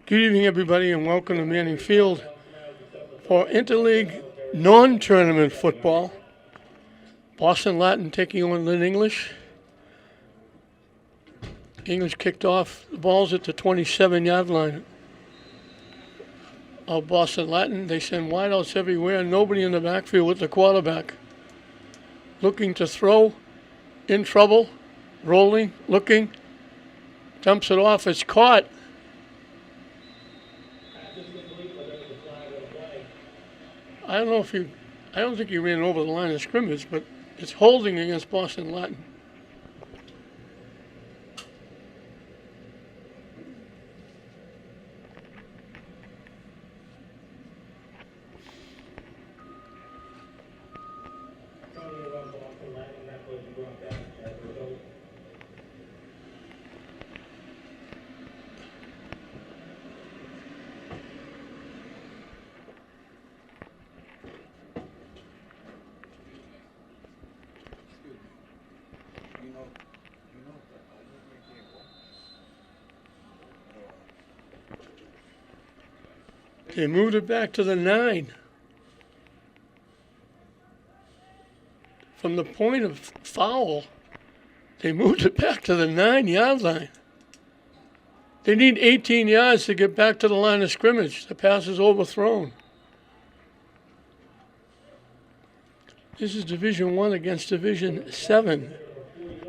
Good evening, everybody, and welcome to Lynnfield for interleague non-tournament football. Boston Latin taking on Lynn English. English kicked off. The ball's at the 27-yard line of Boston Latin. They send wideouts everywhere. Nobody in the backfield with the quarterback. Looking to throw, in trouble, rolling, looking, dumps it off. It's caught. I don't think he ran over the line of scrimmage, but it's holding against Boston Latin. They moved it back to the 9. From the point of foul, they moved it back to the 9-yard line. They need 18 yards to get back to the line of scrimmage. The pass is overthrown. This is Division 1 against Division 7.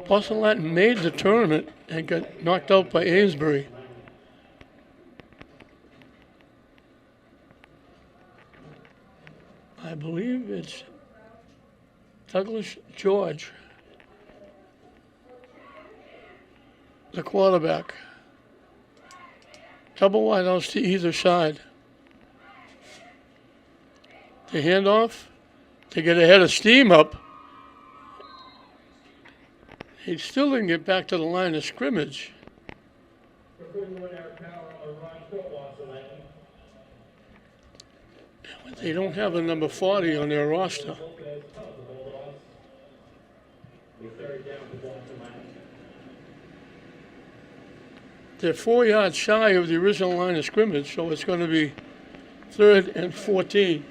Boston Latin made the tournament and got knocked out by Amesbury. I believe it's Douglas George, the quarterback. Double wideouts to either side. The handoff, they get a head of steam up. He still didn't get back to the line of scrimmage. They don't have a number 40 on their roster. They're 4 yards shy of the original line of scrimmage, so it's going to be 3rd and 14.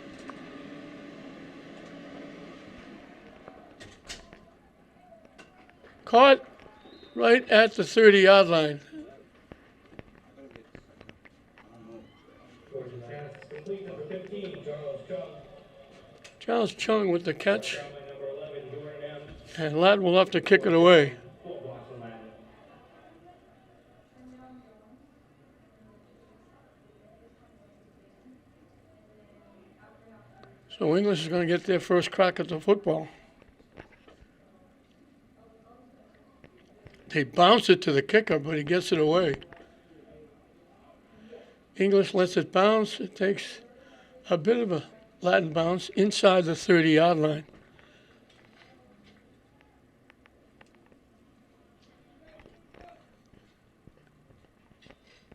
Caught right at the 30-yard line. Charles Chung with the catch, and Ladd will have to kick it away. So English is going to get their first crack at the football. They bounce it to the kicker, but he gets it away. English lets it bounce. It takes a bit of a Latin bounce inside the 30-yard line.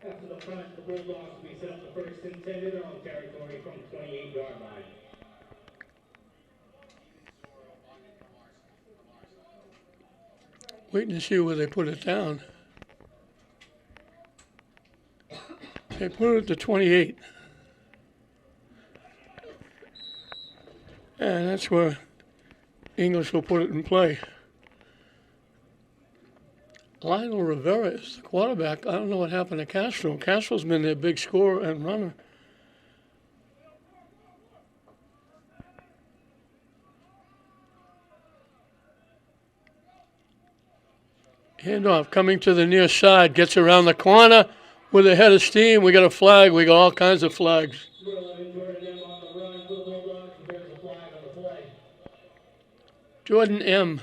After the front, the Bulldogs will be set up the first and 10 in their own territory from the 28-yard line. Waiting to see where they put it down. They put it at the 28. And that's where English will put it in play. Lionel Rivera is the quarterback. I don't know what happened to Castro. Castro's been their big scorer and runner. Handoff coming to the near side. Gets around the corner with a head of steam. We got a flag. We got all kinds of flags. Jordan M.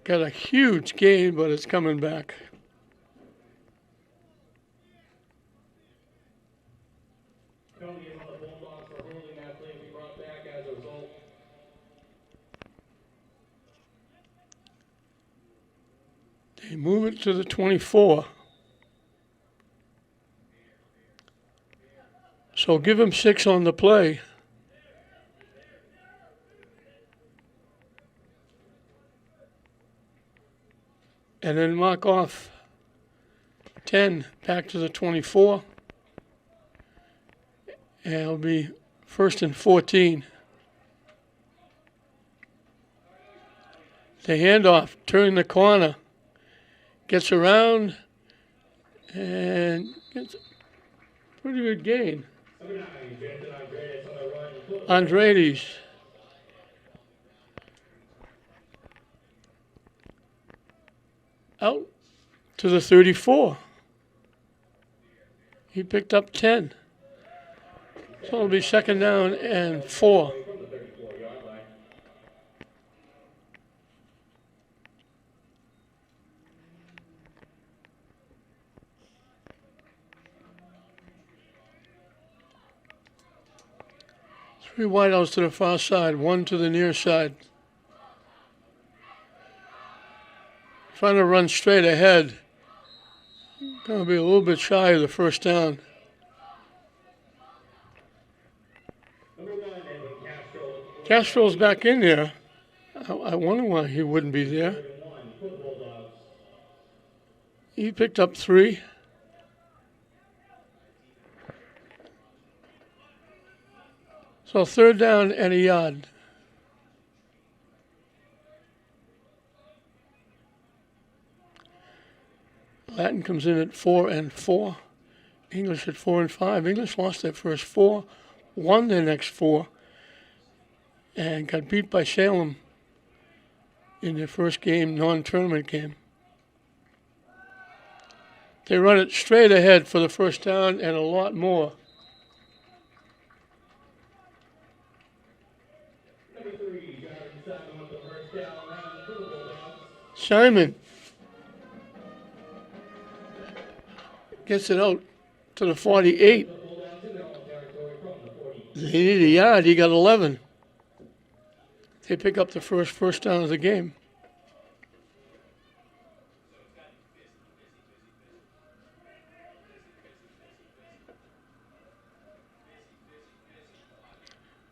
got a huge gain, but it's coming back. They move it to the 24. So give him 6 on the play. And then mark off 10 back to the 24. And it'll be 1st and 14. The handoff, turn the corner, gets around, and gets a pretty good gain. Andreades. Out to the 34. He picked up 10. So it'll be 2nd down and 4. Three wideouts to the far side, one to the near side. Trying to run straight ahead. Going to be a little bit shy of the 1st down. Castro's back in there. I wonder why he wouldn't be there. He picked up 3. So 3rd down and a yard. Latin comes in at 4 and 4. English at 4 and 5. English lost their first 4, won their next 4, and got beat by Salem in their first game, non-tournament game. They run it straight ahead for the 1st down and a lot more. Simon gets it out to the 48. They need a yard. He got 11. They pick up the first down of the game.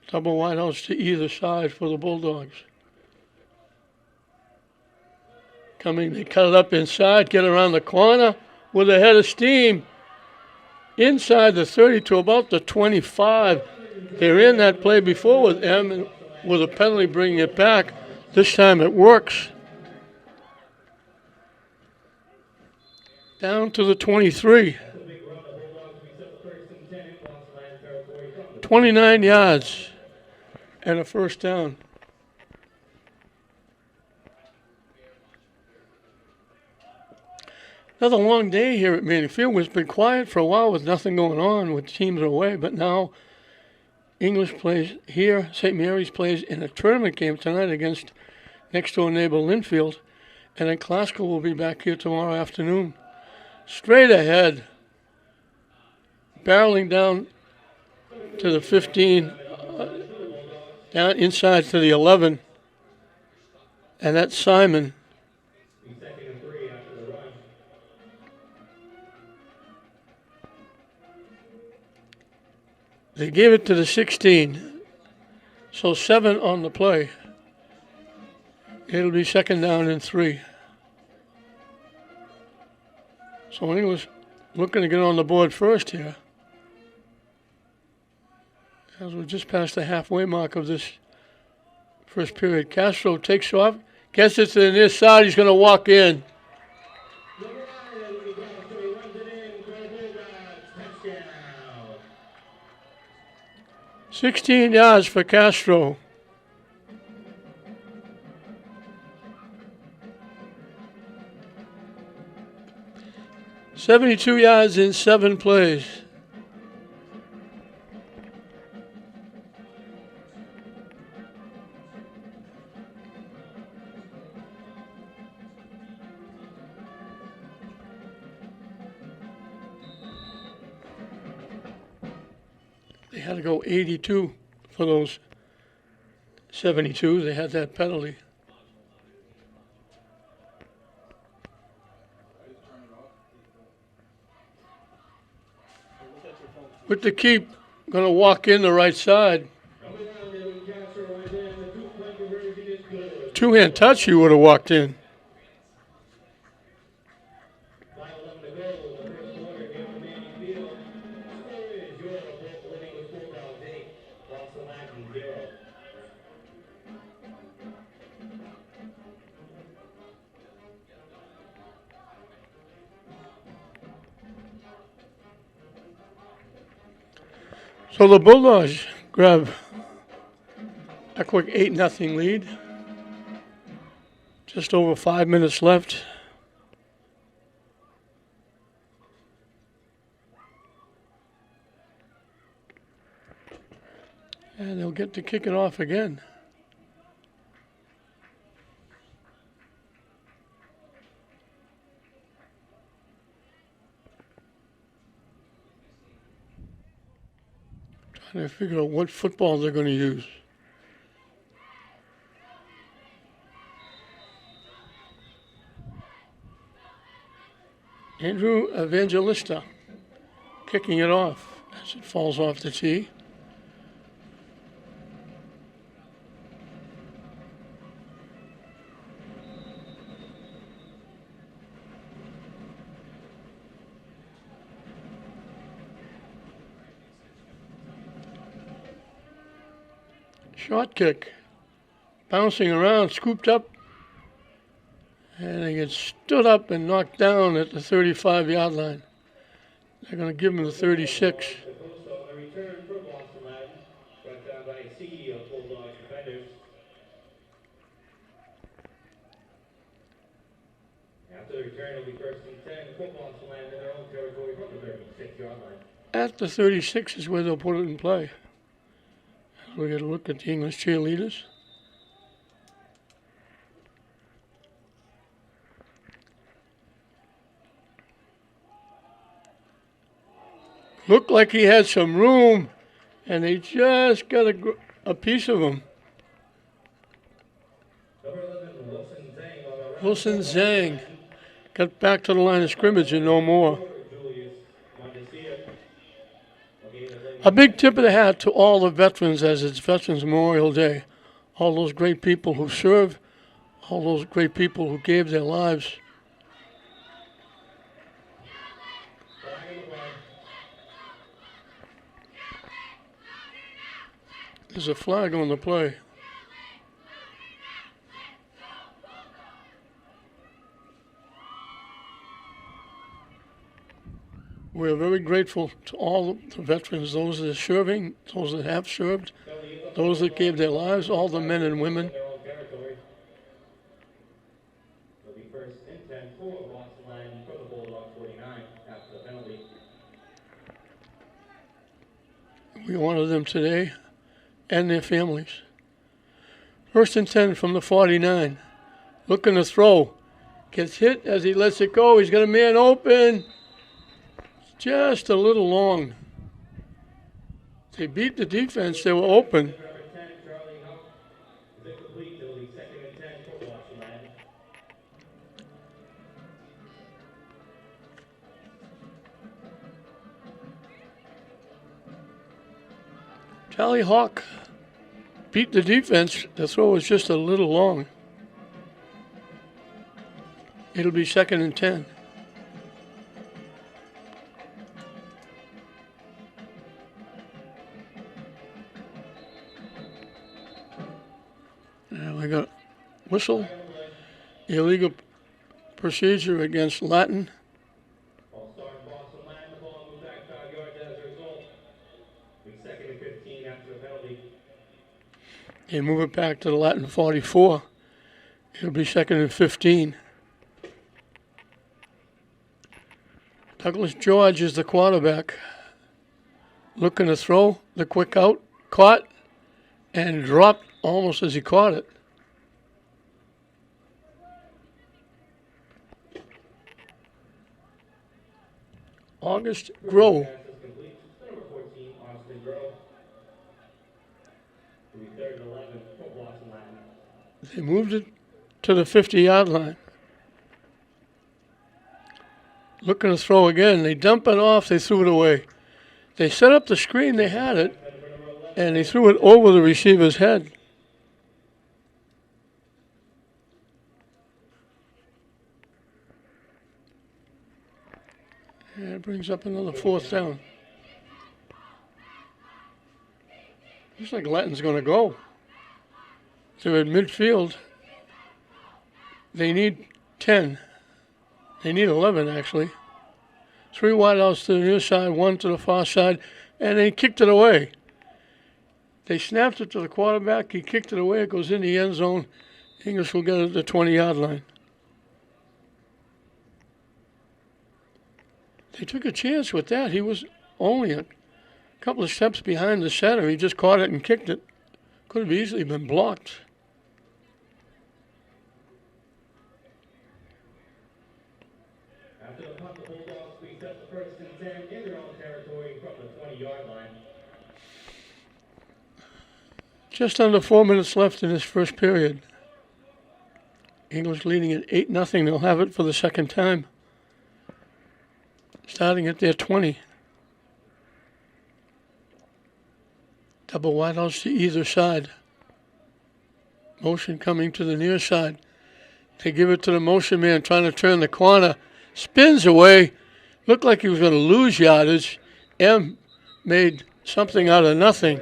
Double wideouts to either side for the Bulldogs. Coming, they cut it up inside, get around the corner with a head of steam. Inside the 30 to about the 25. They're in that play before with M and with a penalty bringing it back. This time it works. Down to the 23. 29 yards and a 1st down. Another long day here at Lynnfield. It's been quiet for a while with nothing going on with teams away, but now English plays here. St. Mary's plays in a tournament game tonight against next-door neighbor Lynnfield, and then Glasgow will be back here tomorrow afternoon. Straight ahead, barreling down to the 15, down inside to the 11, and that's Simon. They gave it to the 16, so 7 on the play. It'll be 2nd down and 3. So English looking to get on the board first here. As we're just past the halfway mark of this first period. Castro takes off, gets it to the near side. He's going to walk in. 16 yards for Castro. $72 yards in 7 plays. They had to go 82 for those 72. They had that penalty. With the keep, going to walk in the right side. Two-hand touch, he would have walked in. So the Bulldogs grab a quick 8-0 lead. Just over 5 minutes left. And they'll get to kick it off again. Trying to figure out what football they're going to use. Andrew Evangelista kicking it off as it falls off the tee. Short kick, bouncing around, scooped up, and it gets stood up and knocked down at the 35-yard line. They're going to give him the 36. The post on the return for Boston Latin, brought down by a sea of Bulldogs defenders. After the return, it'll be first and 10 for Boston Latin in their own territory from the 36-yard line. At the 36 is where they'll put it in play. We're going to look at the English cheerleaders. Looked like he had some room, and they just got a piece of him. Number 11, Wilson Zhang on the Wilson Zhang got back to the line of scrimmage and no more. Julius Montesio. A big tip of the hat to all the veterans as it's Veterans Memorial Day. All those great people who served, all those great people who gave their lives. There's a flag on the play. We're very grateful to all the veterans, those that are serving, those that have served, those that gave their lives, all the men and women. Their own territory. It'll be first and 10 for Boston Latin for the Bulldogs 49 after the penalty. We honor them today and their families. First and 10 from the 49. Looking to throw. Gets hit as he lets it go. He's got a man open. Just a little long. They beat the defense. They were open. Number 10, Charlie Huff. Is incomplete. It'll be second and 10 for Boston Latin. Charlie Hawk beat the defense. The throw was just a little long. It'll be second and 10. And we got whistle. Illegal procedure against Latin. All-star in Boston Latin. The ball moved back 5 yards as a result. It'll be second and 15 after the penalty. They move it back to the Latin 44. It'll be second and 15. Douglas George is the quarterback. Looking to throw, the quick out, caught, and dropped almost as he caught it. August Grow. Pass is complete. Number 14, Austin Grove. It'll be third and 11 for Boston Latin. They moved it to the 50-yard line. Looking to throw again. They dump it off. They threw it away. They set up the screen. They had it. And they threw it over the receiver's head. And it brings up another fourth down. Looks like Latin's going to go. They're at midfield. They need 10. They need 11, actually. 3 wideouts to the near side, 1 to the far side. and they kicked it away. They snapped it to the quarterback. He kicked it away. It goes in the end zone. English will get it at the 20-yard line. They took a chance with that. He was only a couple of steps behind the center. He just caught it and kicked it. Could have easily been blocked. After the punt, the Bulldogs squeezed up the first and 10 in their own territory from the 20-yard line. Just under 4 minutes left in this first period. English leading at 8-0. They'll have it for the second time. Starting at their 20. Double wideouts to either side. Motion coming to the near side. They give it to the motion man trying to turn the corner. Spins away. Looked like he was going to lose yardage. M made something out of nothing.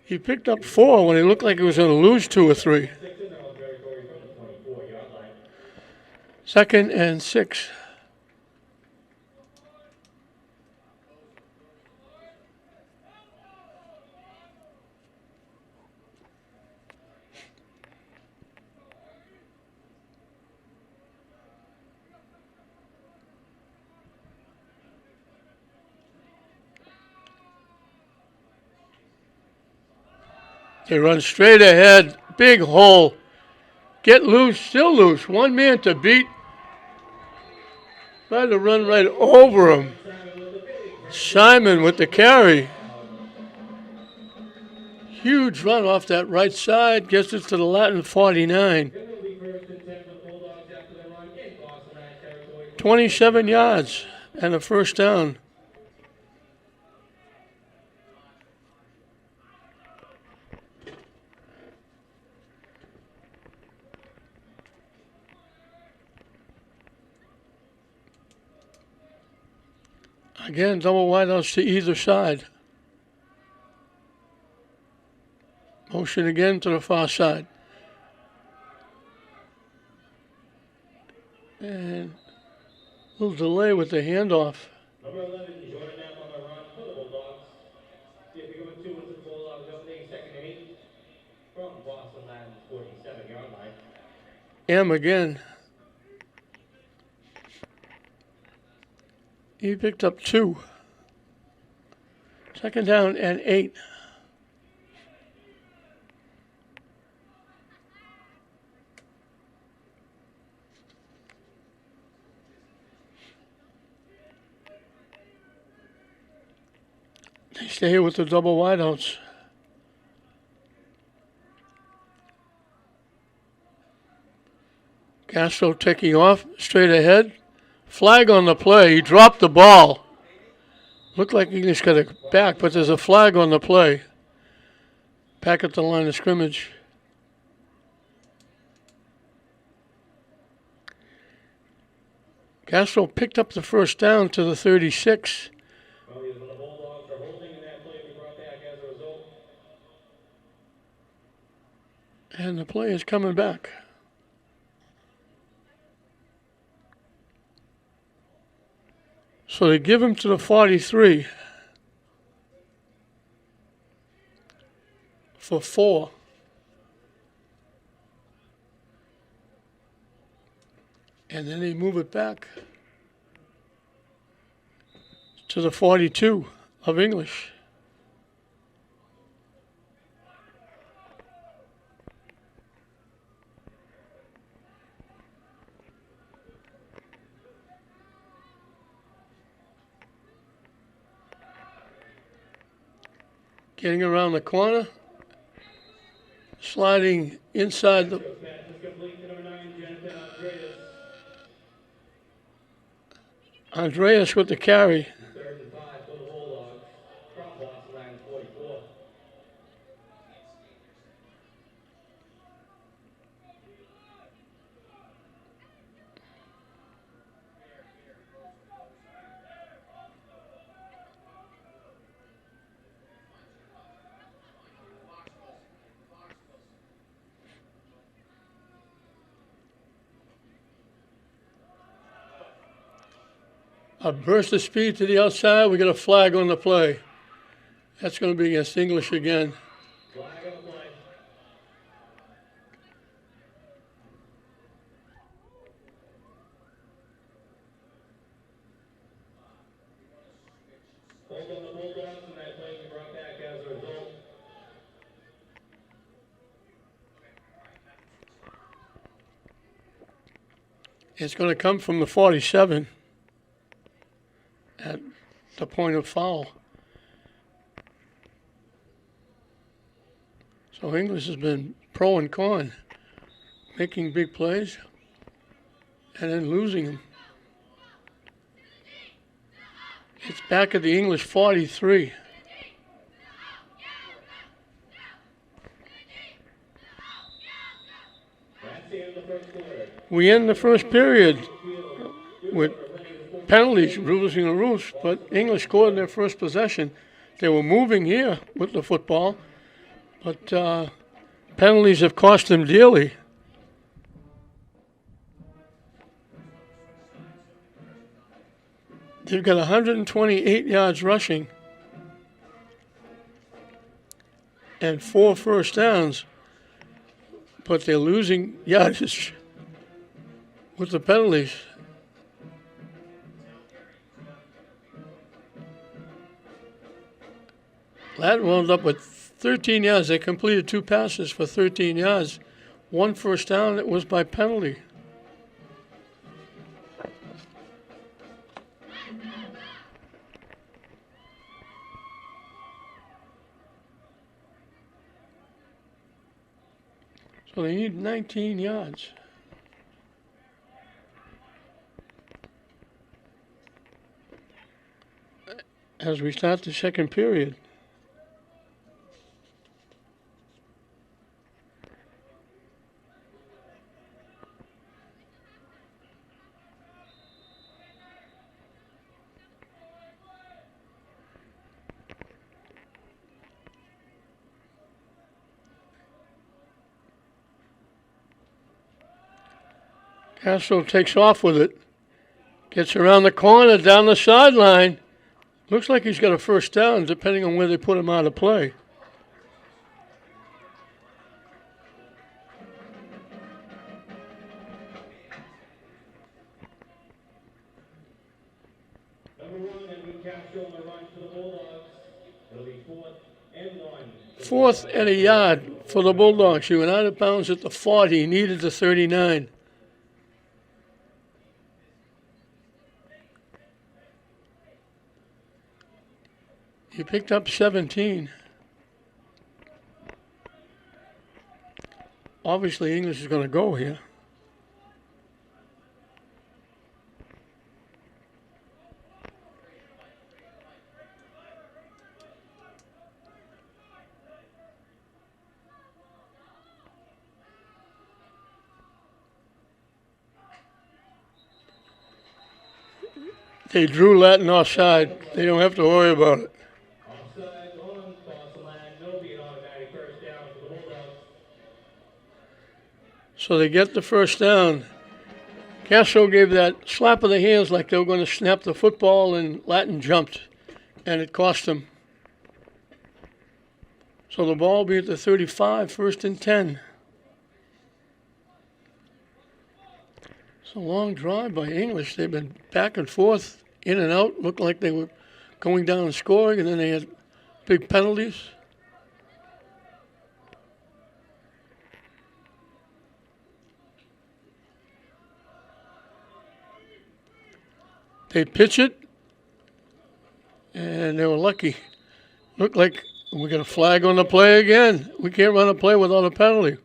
He picked up 4 when he looked like he was going to lose 2 or 3. 2nd and 6. They run straight ahead. Big hole. Get loose. Still loose. One man to beat. Tried to run right over him. Simon with the carry. Huge run off that right side. Gets it to the Latin 49. 27 yards and a first down. Again, double wideouts to either side. Motion again to the far side. And a little delay with the handoff. Number 11, Jordan M on the run for the Bulldogs. See if we go 2 into the Bulldogs opening 2nd and 8 from Boston Latin's 47-yard line. M again. He picked up 2. 2nd down and 8. They stay with the double wideouts. Castro taking off straight ahead. Flag on the play. He dropped the ball. Looked like English got it back, but there's a flag on the play. Back at the line of scrimmage. Castro picked up the first down to the 36. And the play is coming back. So they give him to the 43 for 4. And then they move it back to the 42 of English. Getting around the corner, sliding inside the... Andreas with the carry. 3rd and 5 for the Bulldogs from Boston Latin's 44. A burst of speed to the outside. We got a flag on the play. That's going to be against English again. Flag on the play. Hold on the Bulldogs, and that play will be brought back as a result. It's going to come from the 47 at the point of foul. So English has been pro and con, making big plays and then losing them. It's back at the English 43. That's the end of the first quarter. We end the first period with penalties, losing the Roofs, but English scored their first possession. They were moving here with the football, but penalties have cost them dearly. They've got 128 yards rushing and 4 first downs, but they're losing yardage with the penalties. That wound up with 13 yards. They completed 2 passes for 13 yards. 1 first down, it was by penalty. So they need 19 yards. As we start the second period. Castro takes off with it. Gets around the corner, down the sideline. Looks like he's got a first down, depending on where they put him out of play. Number 1, and we capture on the run for the Bulldogs. It'll be 4th and 1. 4th and a yard for the Bulldogs. He went out of bounds at the 40. He needed the 39. He picked up 17. Obviously, English is going to go here. They drew Latin offside. They don't have to worry about it. Offside on Boston Land. It'll be an automatic first down for the Bulldogs. So they get the first down. Castro gave that slap of the hands like they were going to snap the football, and Latin jumped, and it cost them. So the ball will be at the 35, 1st and 10. It's a long drive by English. They've been back and forth, in and out. Looked like they were going down and scoring, and then they had big penalties. They pitch it, and they were lucky. Looked like we got a flag on the play again. We can't run a play without a penalty.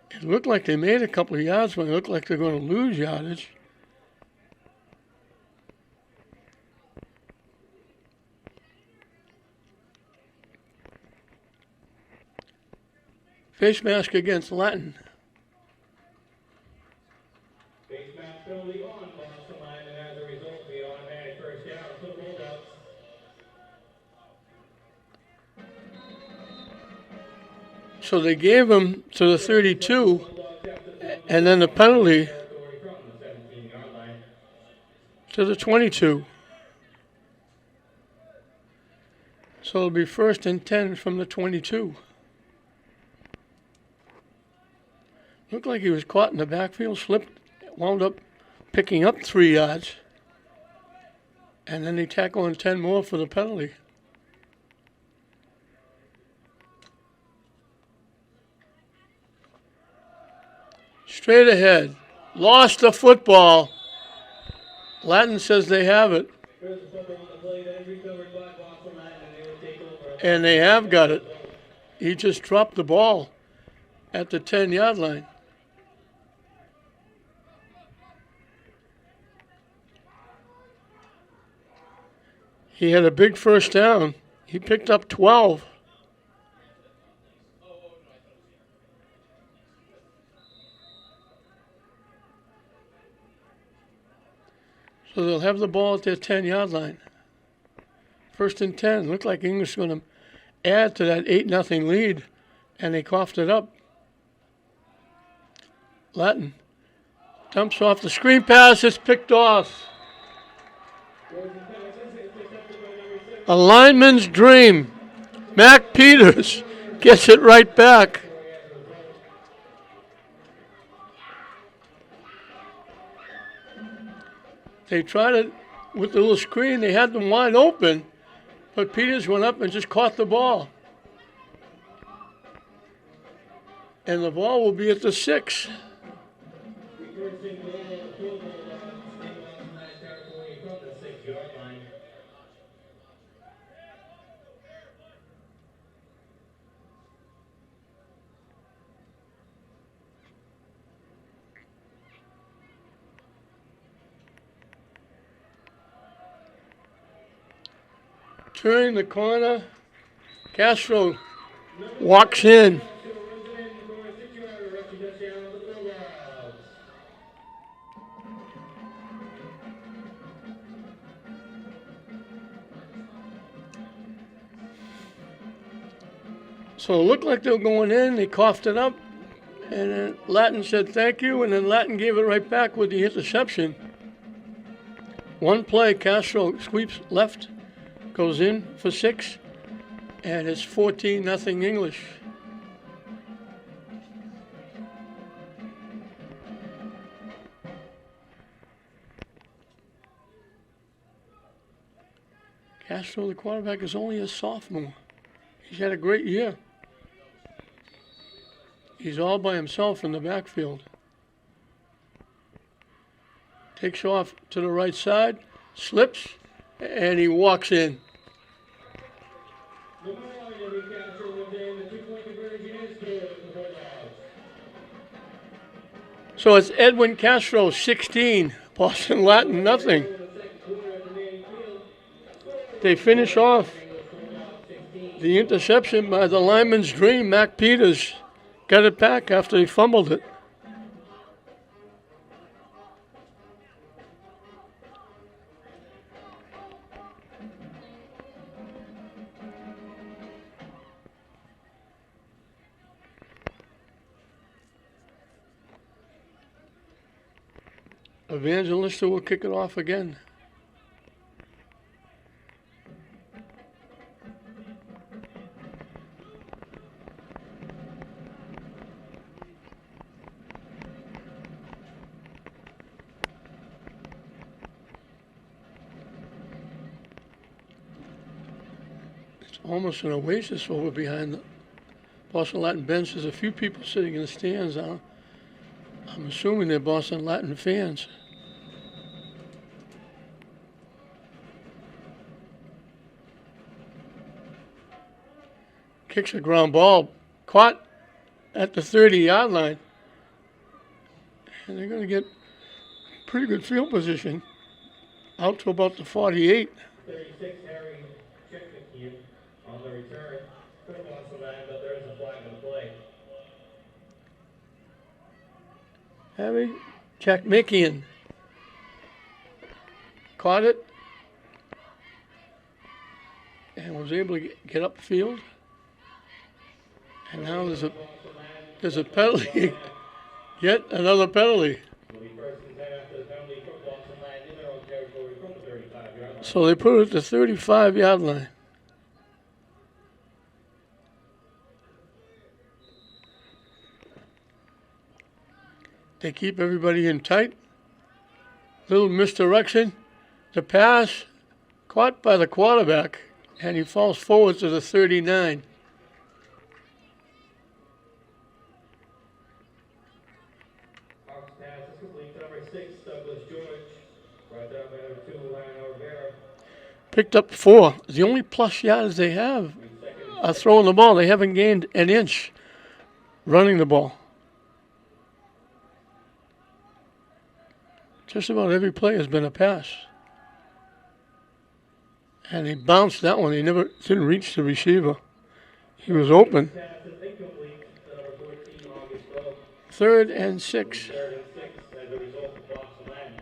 It looked like they made a couple of yards, but it looked like they're going to lose yardage. Face mask against Latin. Face mask penalty on Boston Land, and as a result, the automatic first down for the Bulldogs. So they gave him to the 32, and then the penalty Territory from the 17-yard line. to the 22. So it'll be 1st and 10 from the 22. Looked like he was caught in the backfield, slipped, wound up picking up 3 yards. And then they tack on 10 more for the penalty. Straight ahead. Lost the football. Latin says they have it. Here's the football on the play that is recovered by Boston Latin, and they will take over. And they have got it. He just dropped the ball at the 10-yard line. He had a big first down. He picked up 12. So they'll have the ball at their 10-yard line. 1st and 10. Looked like English was going to add to that 8-0 lead, and they coughed it up. Latin dumps off the screen pass. It's picked off. A lineman's dream. Mac Peters gets it right back. They tried it with the little screen. They had them wide open, but Peters went up and just caught the ball. And the ball will be at the 6. Turning the corner, Castro walks in. So it looked like they were going in. They coughed it up, and then Latin said thank you, and then Latin gave it right back with the interception. One play, Castro sweeps left, goes in for 6, and it's 14-0 English. Castro, the quarterback, is only a sophomore. He's had a great year. He's all by himself in the backfield. Takes off to the right side, slips, and he walks in. So it's Edwin Castro, 16, Boston Latin, nothing. They finish off the interception by the lineman's dream, Mac Peters. Got it back after he fumbled it. Evangelista will kick it off again. It's almost an oasis over behind the Boston Latin bench. There's a few people sitting in the stands now. I'm assuming they're Boston Latin fans. Kicks a ground ball, caught at the 30-yard line. And they're going to get pretty good field position out to about the 48. 36, Harry Chickmckeon on the return. Could have lost the line, but there is a flag on the play. Harry Chickmckeon caught it and was able to get upfield And now there's a penalty. Yet another penalty. Will be first and 10 after the penalty from Boston Land in their own territory from the 35-yard line. So they put it at the 35-yard line. They keep everybody in tight. Little misdirection. The pass caught by the quarterback, and he falls forward to the 39. Hawks pass is complete to number 6, Douglas George. Right down by number 2, Lionel Rivera. Picked up 4. The only plus yards they have are throwing the ball. They haven't gained an inch running the ball. Just about every play has been a pass. And he bounced that one. He didn't reach the receiver. He was open. Pass is incomplete to number 14, August Rowe. 3rd and 6. 3rd and 6 as a result of Boston Land.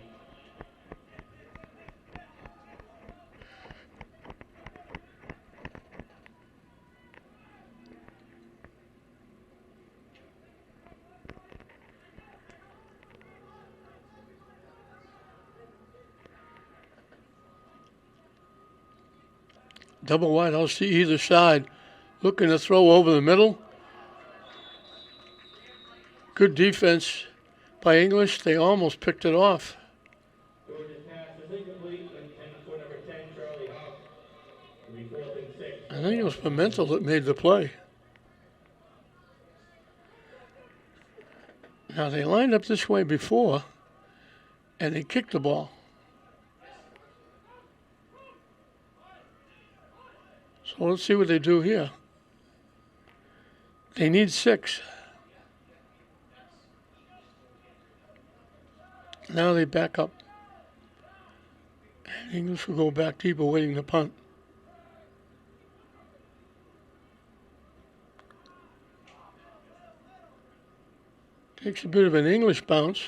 Double wide outs to either side. Looking to throw over the middle. Good defense by English. They almost picked it off. George's pass is incomplete and for number 10, Charlie Hawk. Will be 4th and 6. I think it was Pimentel that made the play. Now they lined up this way before, and they kicked the ball. So let's see what they do here. They need 6. Now they back up. And English will go back deep, awaiting the punt. Takes a bit of an English bounce.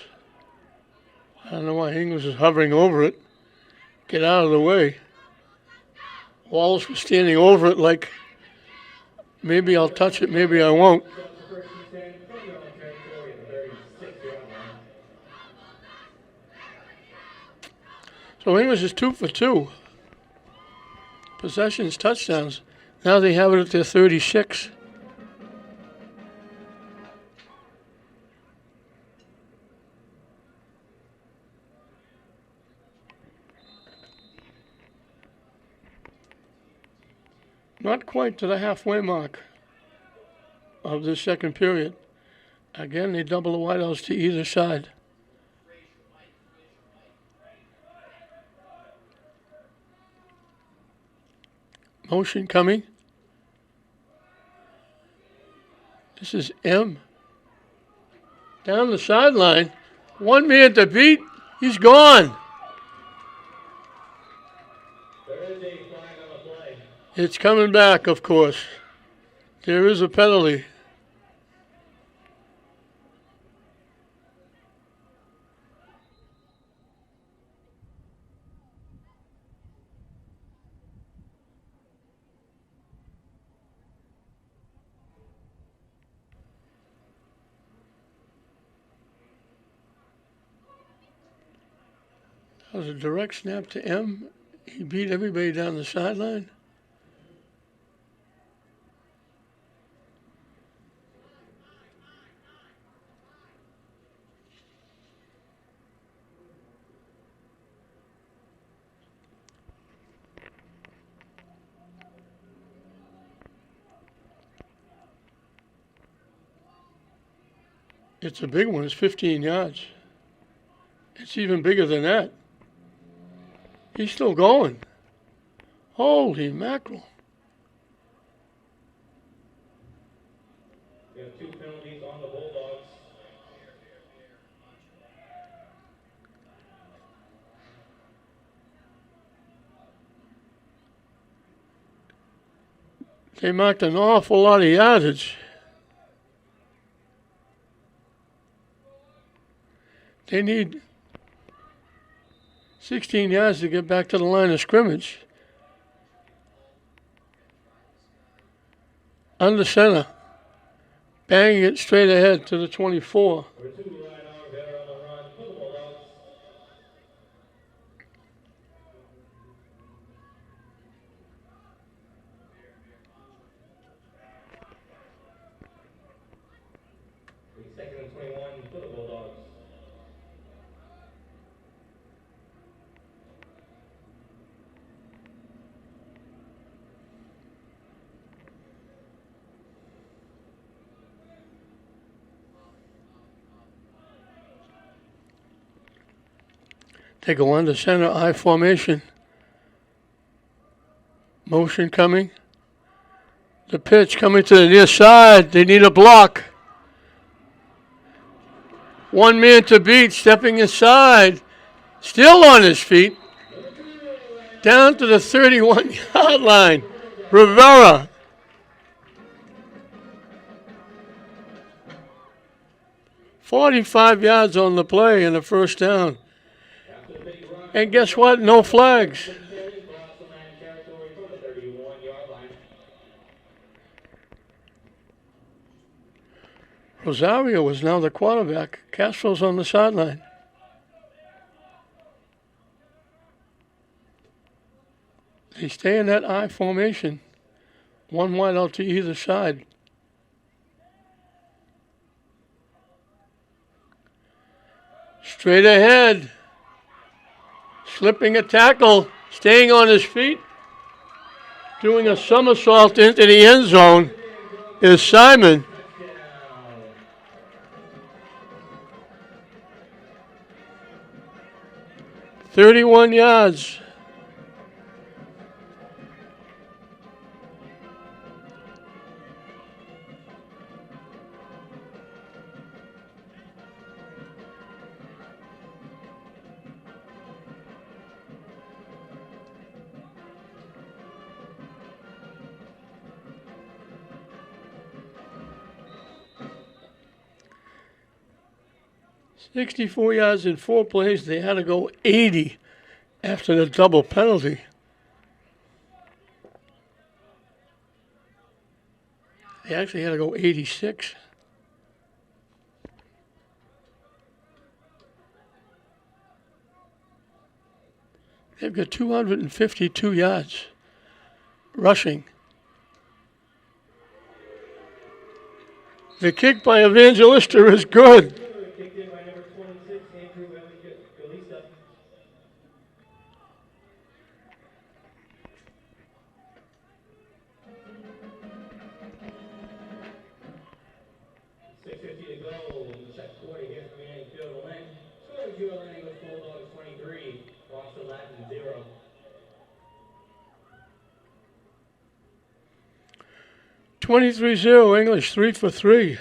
I don't know why English is hovering over it. Get out of the way. Wallace was standing over it like, maybe I'll touch it, maybe I won't. First and 10 from their own territory at the 36-yard line. So English is 2 for 2. Possessions, touchdowns. Now they have it at their 36. Not quite to the halfway mark of the second period. Again, they double the wideouts to either side. Motion coming. This is M. Down the sideline. 1 man to beat. He's gone. There is a flag on the play. It's coming back, of course. There is a penalty. That was a direct snap to M. He beat everybody down the sideline. It's a big one. It's 15 yards. It's even bigger than that. He's still going. Holy mackerel. We have 2 penalties on the Bulldogs. They marked an awful lot of yardage. They need 16 yards to get back to the line of scrimmage. Under center. banging it straight ahead to the 24. Number 2, Ryan Arvera on the run for the Bulldogs. Second and 21 for the Bulldogs. They go under center I formation. Motion coming. The pitch coming to the near side. They need a block. One man to beat, stepping inside. Still on his feet. Down to the 31-yard line. Rivera. "45 yards on the play and a first down." And guess what? No flags. Rosario was now the quarterback. Castro's on the sideline. They stay in that I formation. One wide out to either side. Straight ahead. Slipping a tackle. Staying on his feet. Doing a somersault into the end zone is Simon. 31 yards. "64 yards in 4 plays. They had to go 80 after the double penalty. They actually had to go 86. They've got 252 yards rushing. The kick by Evangelista is good. Kicked in by number 26, Andrew Elisa. .6:50 to go in the second quarter here from Lynnfield. Lynn scores ULN English Bulldogs 23, Boston Latin 0. .23-0 English, 3 for 3.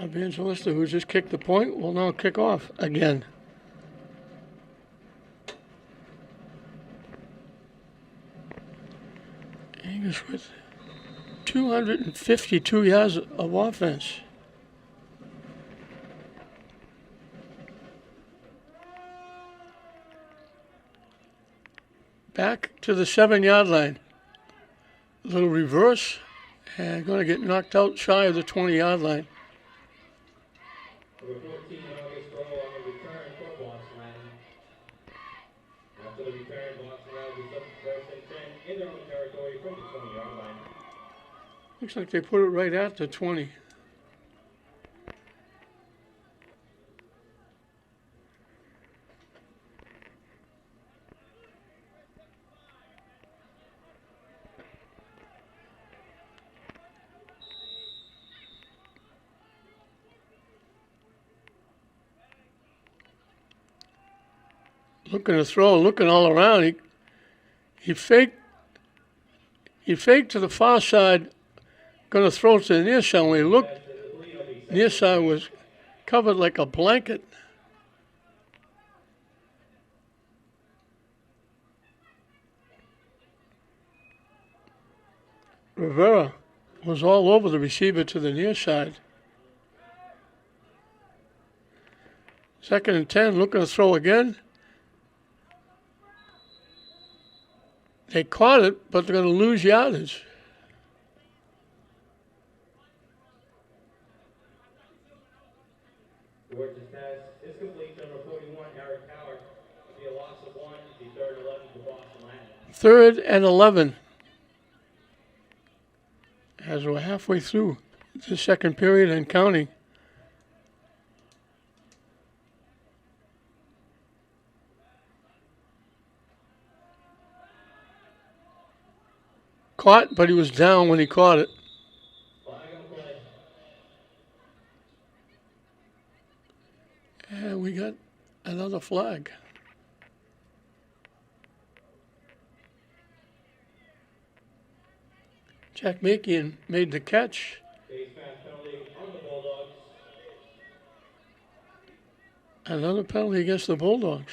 Evangelista, who just kicked the point, will now kick off again. English with 252 yards of offense. Back to the 7-yard line. Little reverse, and going to get knocked out shy of the 20-yard line. Number 14, August Rowe on the return for Boston Latin. After the return, Boston Latin is up first and 10 in their own territory from the 20-yard line. Looks like they put it right at the 20. Looking to throw, looking all around. He faked to the far side, going to throw to the near side. When he looked, near side was covered like a blanket. Rivera was all over the receiver to the near side. 2nd and 10, looking to throw again. They caught it, but they're going to lose yardage. George's pass is complete to number 41, Eric Howard. It'll be a loss of 1. It'll be 3rd and 11 for Boston Latin. 3rd and 11. As we're halfway through the second period and counting. Caught, but he was down when he caught it. And we got another flag. Jack Makian made the catch. Base pass penalty on the Bulldogs. Another penalty against the Bulldogs.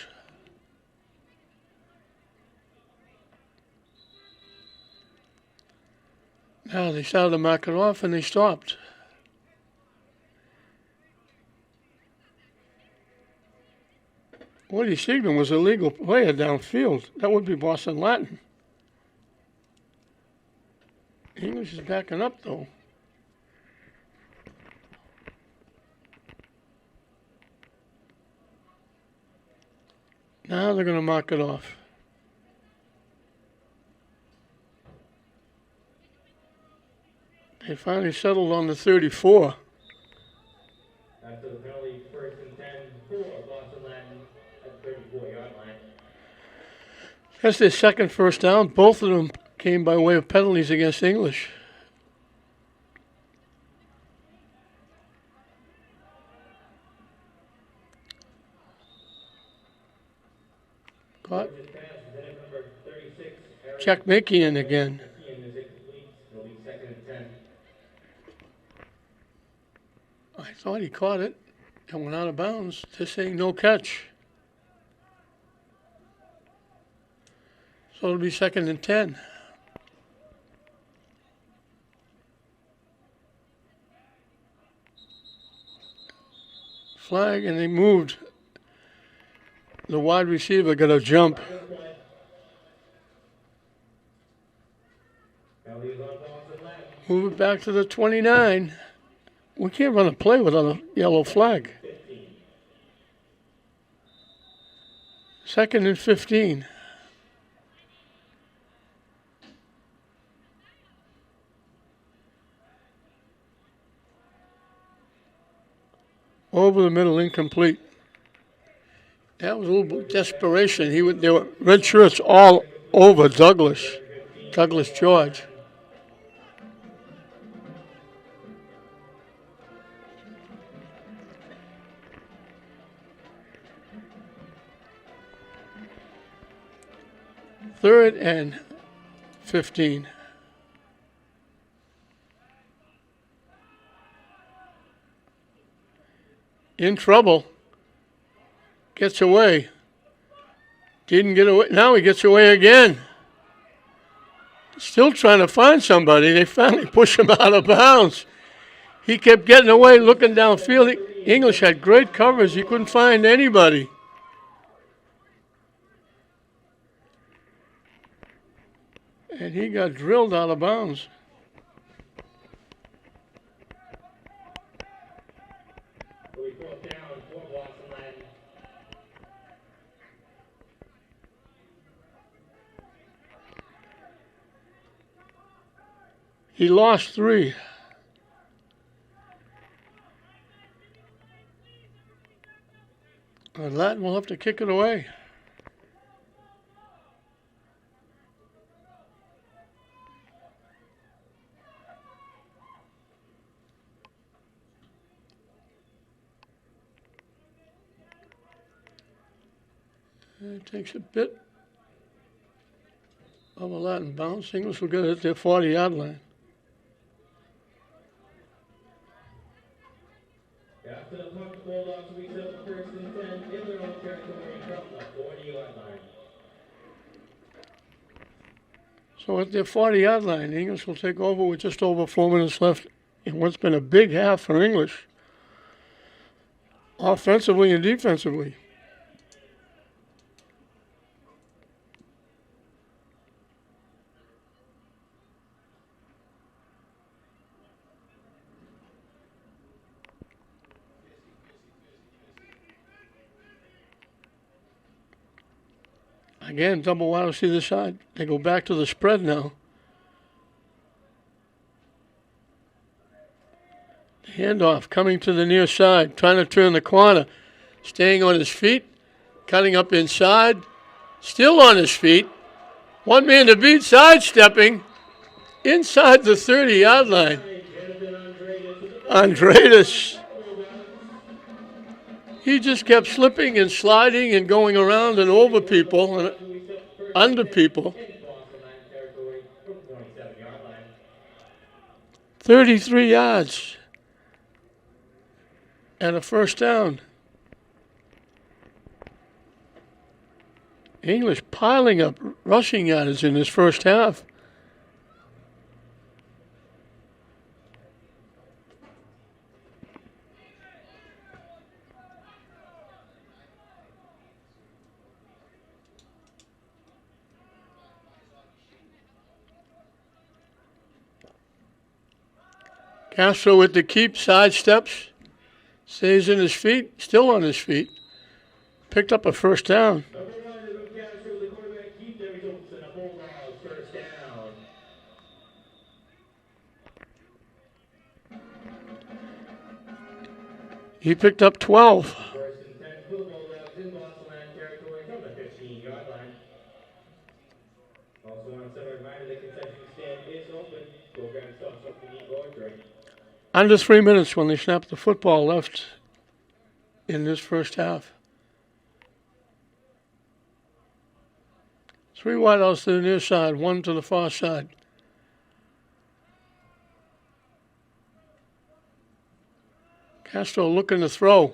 Now they started to mark it off and they stopped. Woody Siegman was a legal player downfield. That would be Boston Latin. English is backing up though. Now they're going to mark it off. They finally settled on the 34. After the penalty, 1st and 10 for Boston Latin at the 34-yard line. That's their second first down. Both of them came by way of penalties against English. Caught. Jack Makian again. I thought he caught it and went out of bounds. This ain't no catch. So it'll be 2nd and 10. Flag, and they moved. The wide receiver got a jump. Move it back to the 29. We can't run a play without a yellow flag. 2nd and 15. Over the middle, incomplete. That was a little desperation. There were red shirts all over Douglas George. Third and 15. In trouble. Gets away. Didn't get away. Now he gets away again. Still trying to find somebody. They finally push him out of bounds. He kept getting away, looking downfield. English had great coverage. He couldn't find anybody. And he got drilled out of bounds. He lost 3. And Latin will have to kick it away. It takes a bit of a Latin bounce. English will get it at their 40-yard line. After the punt, the Bulldogs will be set up 1st and 10 in their own territory from the 40-yard line. So at their 40-yard line, the English will take over with just over 4 minutes left in what's been a big half for English, offensively and defensively. Again, double wide receiver side. They go back to the spread now. Handoff coming to the near side, trying to turn the corner. Staying on his feet, cutting up inside, still on his feet. One man to beat, sidestepping inside the 30-yard line. Andreas. He just kept slipping and sliding and going around and over people and under people. 33 yards and a first down. English piling up rushing yards in this first half. Castro with the keep, sidesteps, stays in his feet, still on his feet. Picked up a first down. He picked up 12. First and 10 football routes in Boston Land territory from the 15-yard line. Also want to reminder the concession stand is open. Program starts up the need Audrey. Under 3 minutes when they snapped the football left in this first half. 3 wideouts to the near side, 1 to the far side. Castro looking to throw.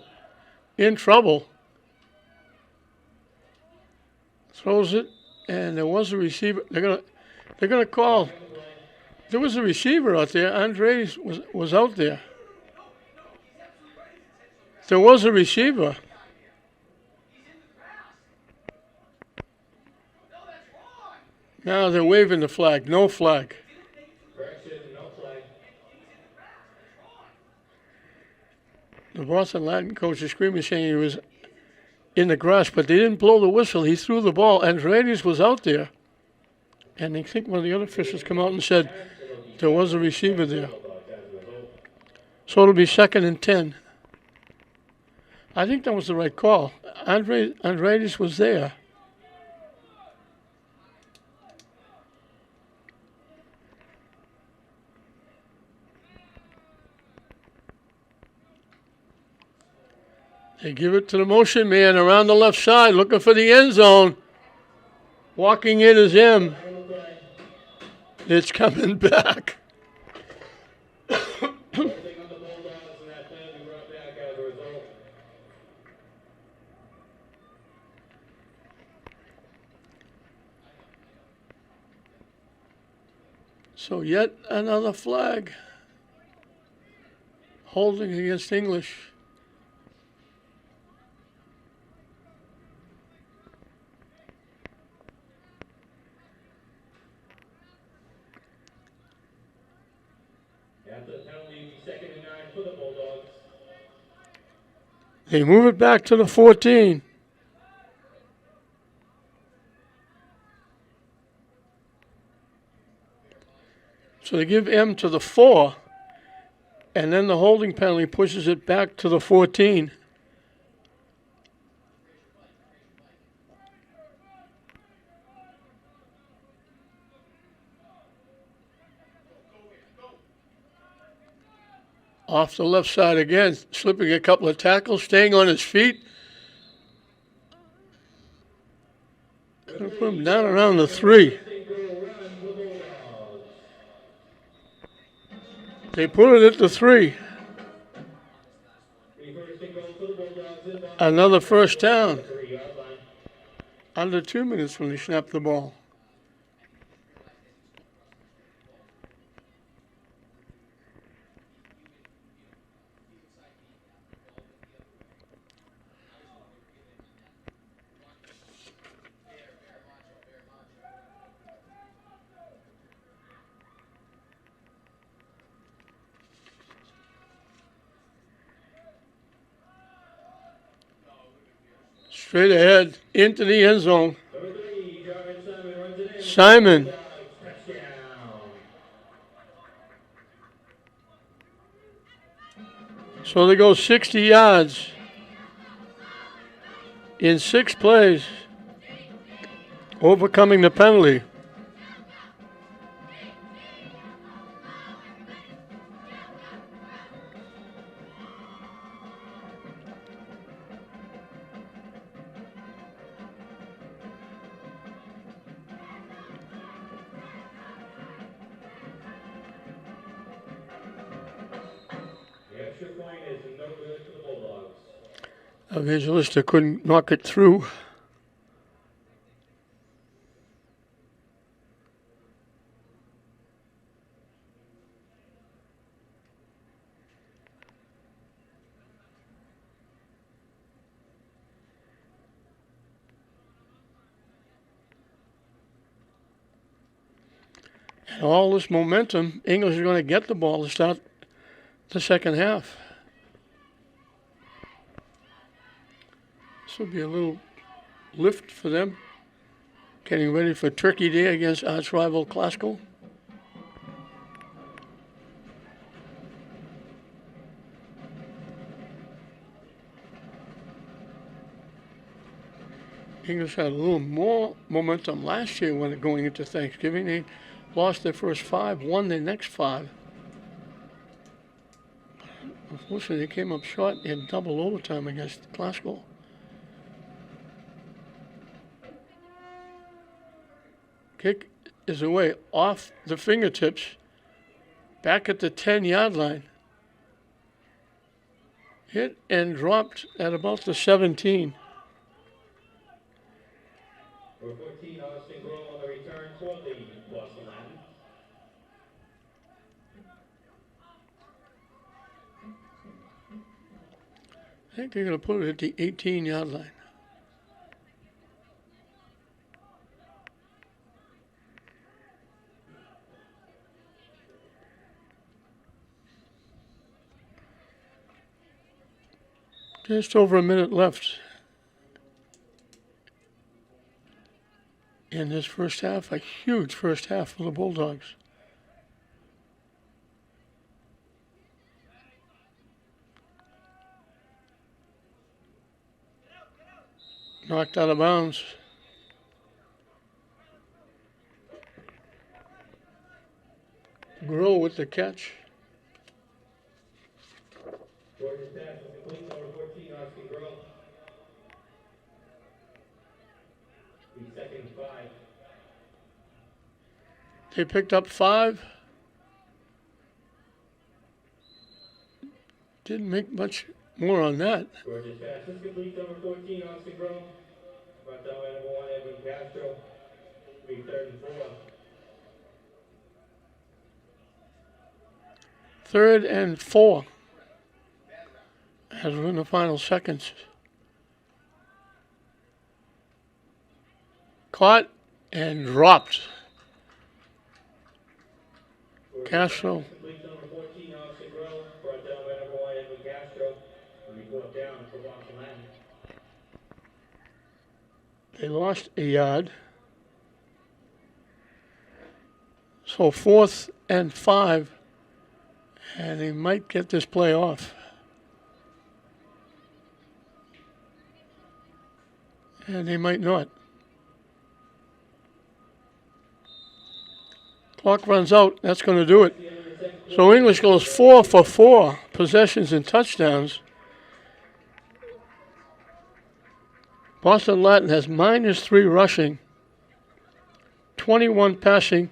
In trouble. Throws it, and there was a receiver. They're gonna call. There was a receiver out there. Andres was out there. There was a receiver. Now they're waving the flag. No flag. Correction, no flag. The Boston Latin coach is screaming, saying he was in the grass, but they didn't blow the whistle. He threw the ball. Andreades was out there. And I think one of the other officials come out and said there was a receiver there. So it'll be 2nd and 10. I think that was the right call. Andreades was there. They give it to the motion man around the left side, looking for the end zone. Walking in is him. It's coming back. So yet another flag. Holding against English. After the penalty, 2nd and 9 for the Bulldogs. They move it back to the 14. So they give M to the 4, and then the holding penalty pushes it back to the 14. Off the left side again, slipping a couple of tackles, staying on his feet. Gonna put him down around the 3. They put it at the 3. Another first down. Under 2 minutes when they snapped the ball. Straight ahead into the end zone. Number 3, Jarvis Simon runs it in. Simon. Touchdown. So they go 60 yards in 6 plays, overcoming the penalty. The extra point is no good for the Bulldogs. Evangelista couldn't knock it through. And all this momentum, English is going to get the ball to start the second half. This will be a little lift for them, getting ready for Turkey Day against arch rival Glasgow. English had a little more momentum last year when going into Thanksgiving. They lost their first 5, won their next 5. Unfortunately, they came up short in double overtime against Glasgow. Kick is away off the fingertips, back at the 10-yard line. Hit and dropped at about the 17. Number 14, Austin Grove on the return for the Boston Latin. I think they're going to put it at the 18-yard line. Just over a minute left in this first half. A huge first half for the Bulldogs. Knocked out of bounds. Grow with the catch. George's pass is complete. Number 14, Austin Grove. The second and 5. They picked up 5. Didn't make much more on that. George's pass is complete. Number 14, Austin Grove. Brought down by number 1, Edwin Castro. Be third and 4. 3rd and 4. As we're in the final seconds. Caught and dropped. Castro. Complete number 14, Austin Grove. Brought down by number 1, Edwin Castro. Will be brought down for Boston Latin. They lost a yard. So 4th and 5. And they might get this play off. And they might not. Clock runs out. That's going to do it. So English goes 4 for 4 possessions and touchdowns. Boston Latin has -3 rushing, 21 passing,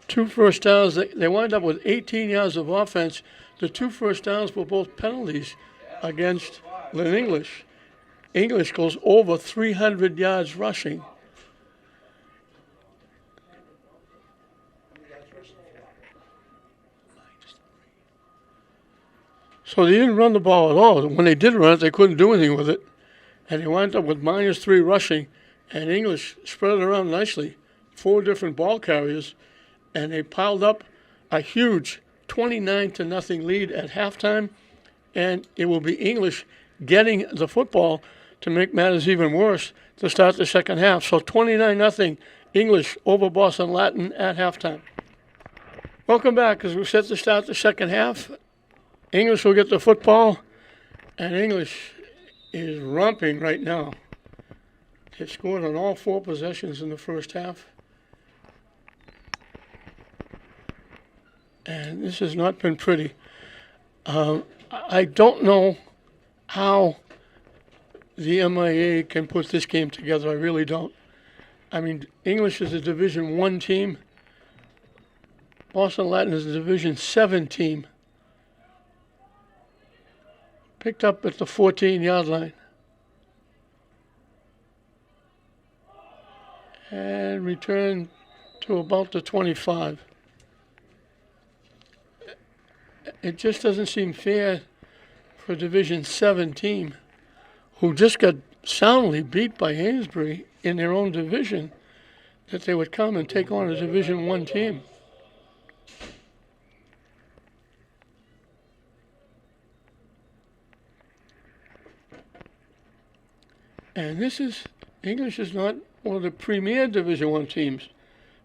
2 first downs. They wind up with 18 yards of offense. The 2 first downs were both penalties against Lynn English. English goes over 300 yards rushing. So they didn't run the ball at all. When they did run it, they couldn't do anything with it. And they wound up with -3 rushing. And English spread it around nicely. 4 different ball carriers. And they piled up a huge 29-0 lead at halftime. And it will be English getting the football to make matters even worse to start the second half. So 29-0 English over Boston Latin at halftime. Welcome back as we're set to start the second half. English will get the football, and English is romping right now. They've scored on all 4 possessions in the first half. And this has not been pretty. I don't know how the MIA can put this game together. I really don't. I mean, English is a Division I team. Boston Latin is a Division VII team. Picked up at the 14-yard line. And returned to about the 25. It just doesn't seem fair for a Division VII team who just got soundly beat by Amesbury in their own division that they would come and take on a Division I team. And English is not one of the premier Division I teams.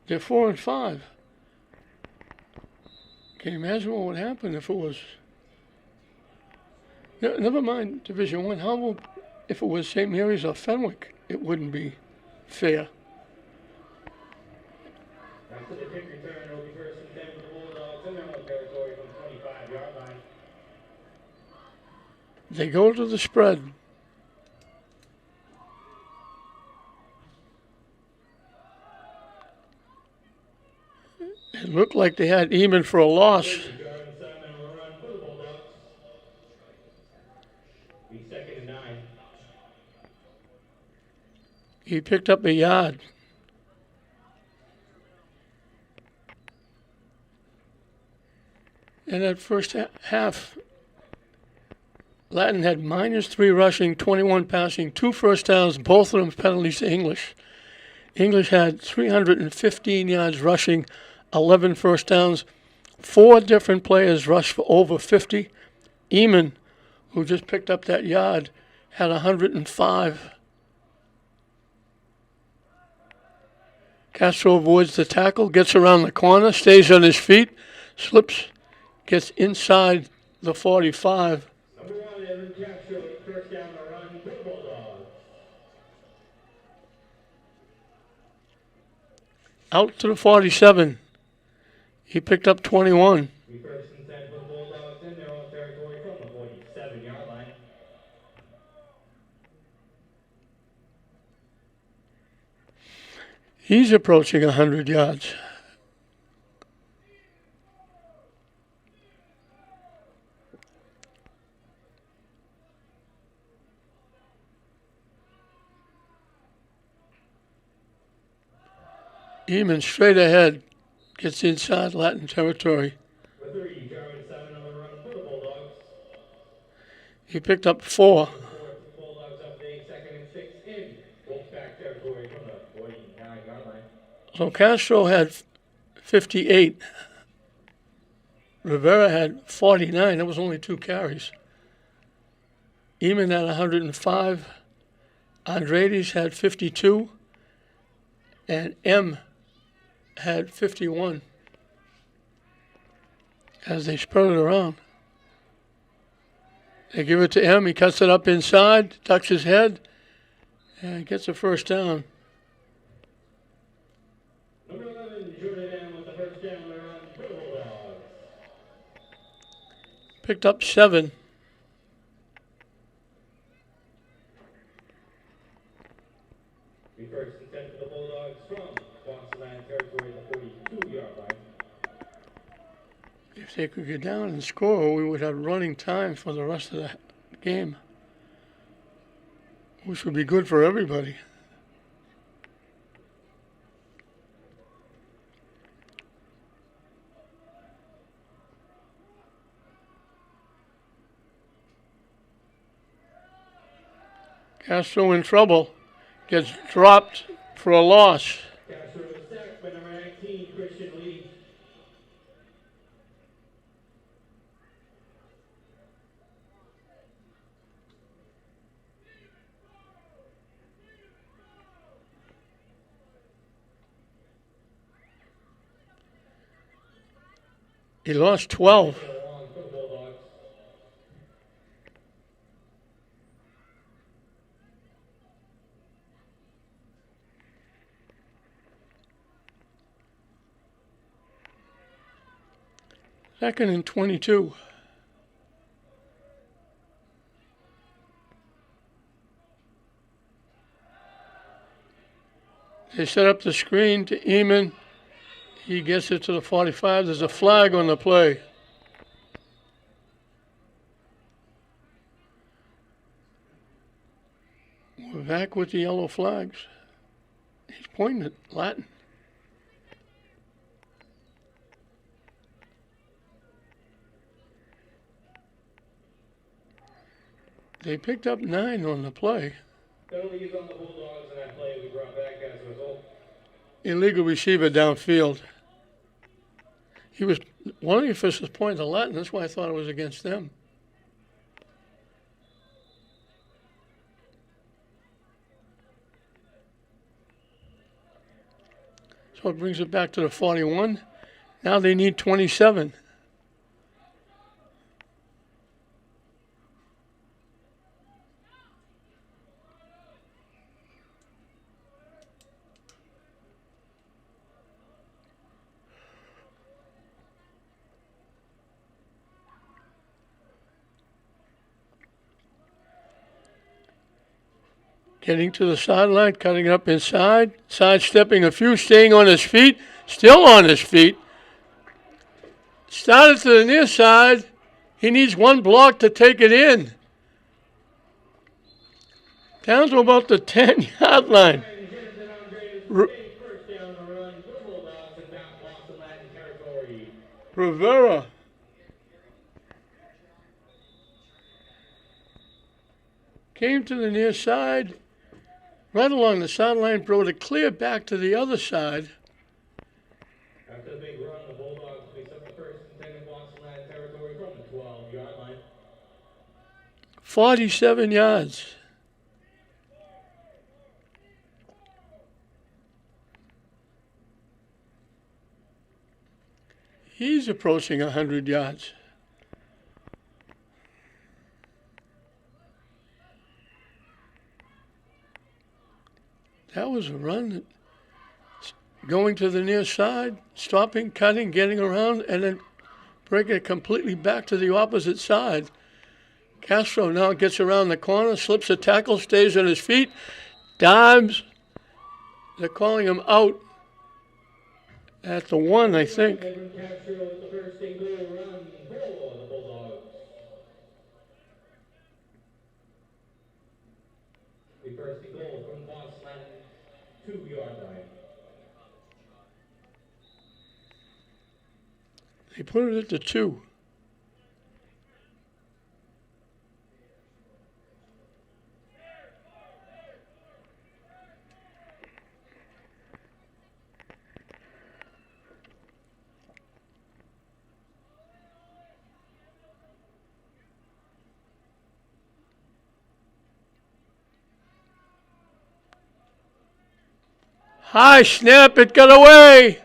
They're 4 and 5. Can you imagine what would happen if it was? Never mind Division I. How about if it was St. Mary's or Fenwick? It wouldn't be fair. After the kick return, it'll be first and 10 for the Bulldogs in their own territory from the 25-yard line. They go to the spread. It looked like they had Eamon for a loss. He picked up a yard. In that first half, Latin had -3 rushing, 21 passing, 2 first downs, both of them penalties to English. English had 315 yards rushing, 11 first downs. 4 different players rushed for over 50. Eamon, who just picked up that yard, had 105. Castro avoids the tackle, gets around the corner, stays on his feet, slips, gets inside the 45. Number 1, Evan Castro, first down the run for the Bulldogs. Out to the 47. He picked up 21. Be first and 10 for the Bulldogs in their own territory from the 47-yard line. He's approaching 100 yards. Eamon straight ahead, gets inside Latin territory. For 3, Jarman 7 on the run for the Bulldogs. He picked up 4. Bulldogs up to 8, second and 6 in Wolfpack territory from the 49-yard line. So Castro had 58. Rivera had 49. That was only 2 carries. Eamon had 105. Andrades had 52. And M had 51 as they spread it around. They give it to M. He cuts it up inside, ducks his head, and gets a first down. Number 11, Jordan M with the first down on the Bulldogs. Picked up 7. Be first and 10 for the Bulldogs from Boston Land territory, the 42-yard line. If they could get down and score, we would have running time for the rest of the game, which would be good for everybody. Castro in trouble, gets dropped for a loss. Castro was sacked by number 19, Christian Lee. He lost 12. Second and long for the Bulldogs. Second and 22. They set up the screen to Eamon. He gets it to the 45. There's a flag on the play. We're back with the yellow flags. He's pointing at Latin. They picked up 9 on the play. Penalties on the Bulldogs, and that play we brought back as a result. Illegal receiver downfield. He was, one of the officials pointed to Latin. That's why I thought it was against them. So it brings it back to the 41. Now they need 27. Getting to the sideline, cutting up inside, sidestepping a few, staying on his feet, still on his feet. Started to the near side. He needs one block to take it in. Down to about the 10-yard line. First down the run for the Bulldogs and back Boston Latin territory. Rivera. Came to the near side, right along the sideline, brought it clear back to the other side. After the big run, the Bulldogs picked up the first and 10 in Boston Latin territory from the 12-yard line. 47 yards. He's approaching 100 yards. That was a run. Going to the near side, stopping, cutting, getting around, and then breaking it completely back to the opposite side. Castro now gets around the corner, slips a tackle, stays on his feet, dives. They're calling him out at the 1, I think. Castro with the first and goal run for the Bulldogs. The first and goal from Boston Latin 2-yard line. They put it at the 2. High snap, it got away.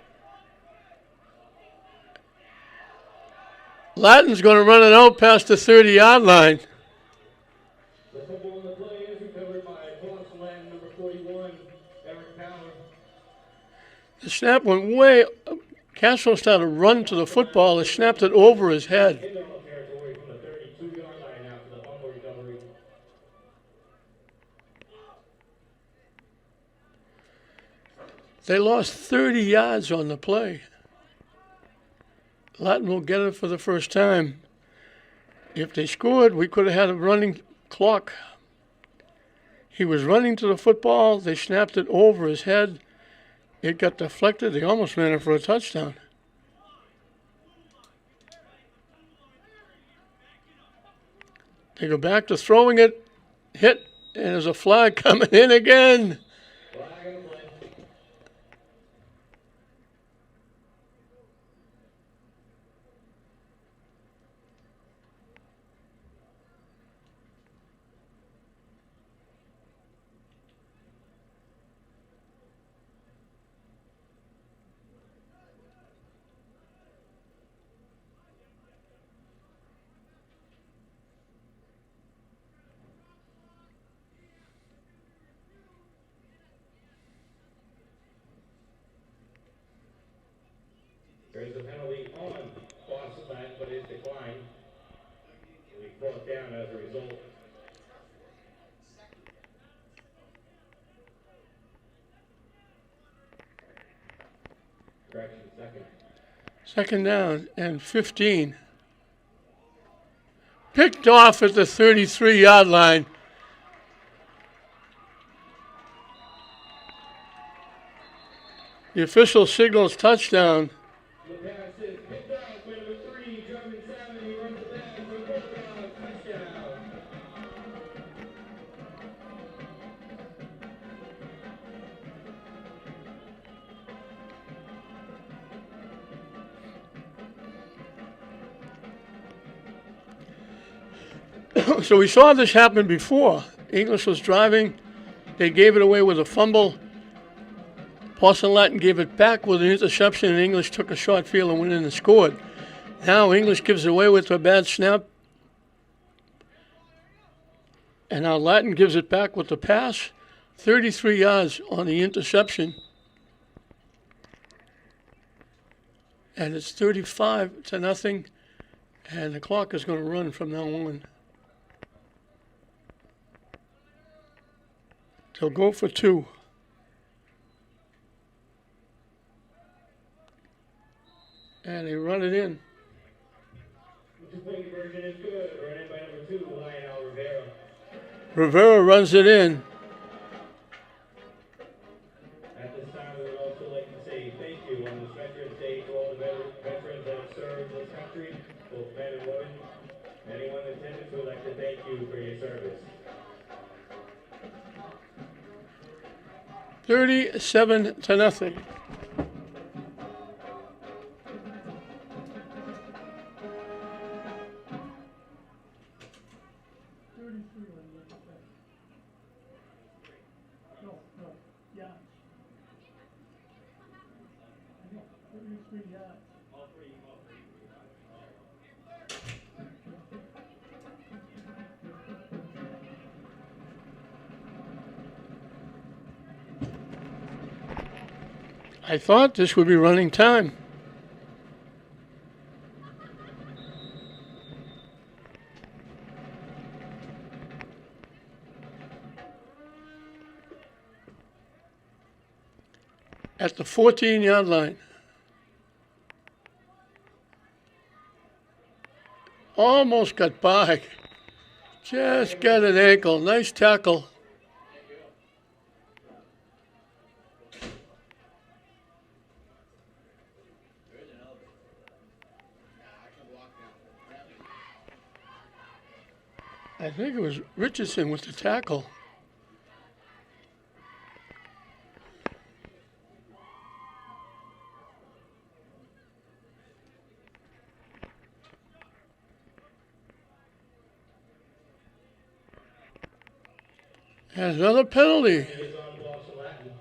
Latin's going to run it out past the 30-yard line. The football on the play is recovered by Boston Latin number 41, Eric Power. The snap went way. Castro started to run to the football. They snapped it over his head. In the territory from the 32-yard line after the fumble recovery. They lost 30 yards on the play. Latin will get it for the first time. If they scored, we could have had a running clock. He was running to the football. They snapped it over his head. It got deflected. They almost ran it for a touchdown. They go back to throwing it, hit, and there's a flag coming in again. Flag on the play. as a result. Correction, second. Second down and 15. Picked off at the 33-yard line. The official signals touchdown. The pass is picked off by number 3, German 7. He runs it back for the Bulldogs. Touchdown. So we saw this happen before. English was driving. They gave it away with a fumble. Boston Latin gave it back with an interception, and English took a short field and went in and scored. Now English gives it away with a bad snap. And now Latin gives it back with the pass. 33 yards on the interception. And it's 35-0. And the clock is going to run from now on. They'll go for 2. And they run it in. The two-point conversion is good. Run in by number 2, Lionel Rivera. Rivera runs it in. At this time, we would also like to say thank you on this Veterans Day to all the veterans that have served this country, both men and women. Anyone in attendance, we would like to thank you for your service. 37-0. I thought this would be running time. At the 14-yard line. Almost got by. Just got an ankle. Nice tackle. I think it was Richardson with the tackle. There's another penalty. It is on Boston Latin.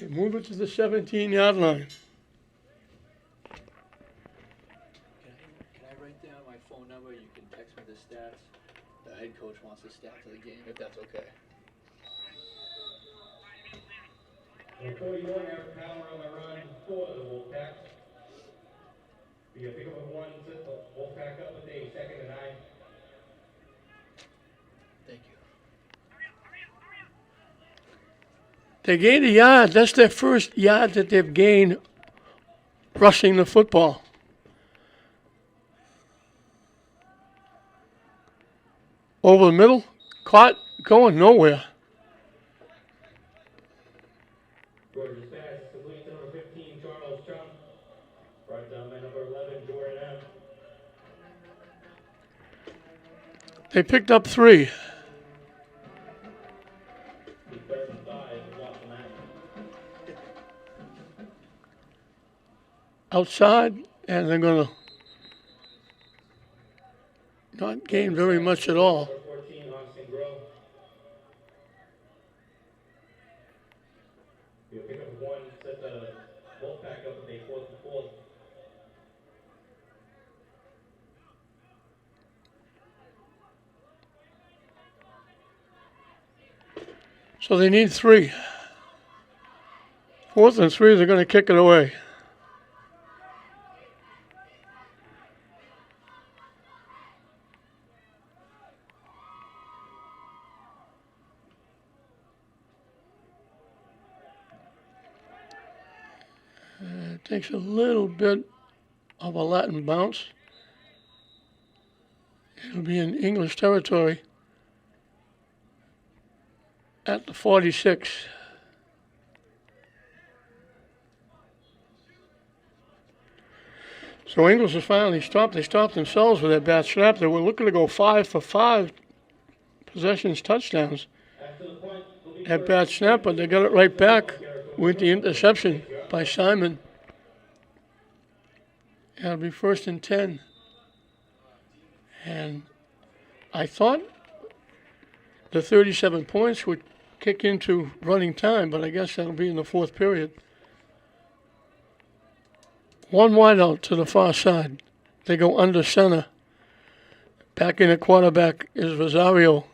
They move it to the 17-yard line. Can I write down my phone number? You can text me the stats. The head coach wants the stats of the game, if that's okay. And 41 have power on the run for the Wolfpack. You pick up a 1, set the Wolfpack up with a 2nd and 9. Thank you. They gained a yard. That's their first yard that they've gained rushing the football. Over the middle, caught, going nowhere. Gorgeous pass, complete to number 15, Charles Chung. Brought down by number 11, Jordan M. They picked up 3. The 3rd and 5, Boston Latin. Outside, and they're going to not gain very much at all. Number 14, Austin Grove. You pick up a 1, set the Wolfpack up with a 4th and 4. So they need 3. 4th and 3, they're going to kick it away. It takes a little bit of a Latin bounce. It'll be in English territory at the 46. So Ingles has finally stopped. They stopped themselves with that bad snap. They were looking to go 5 for 5 possessions, touchdowns. That bad snap, but they got it right back with the interception by Simon. It'll be 1st and 10. And I thought the 37 points would kick into running time, but I guess that'll be in the 4th period. One wide out to the far side. They go under center. Back in at quarterback is Rosario.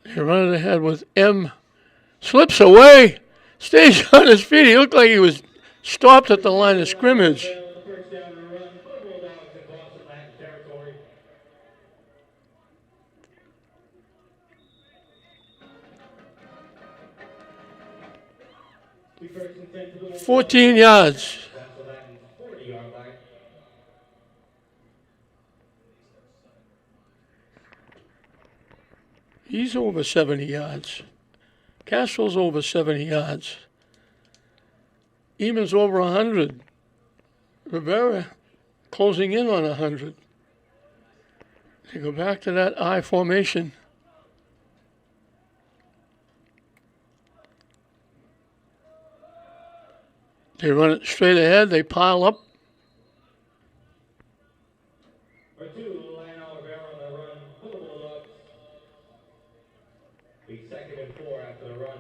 They run it ahead with M. Slips away. Stays on his feet. He looked like he was stopped at the line of scrimmage. First 14 yards. He's over 70 yards. Castro's over 70 yards. Eamon's over 100. Rivera closing in on 100. They go back to that I formation. They run it straight ahead. They pile up. For 2, Lionel Rivera on the run. Bulldogs. Be 2nd and 4 after the run.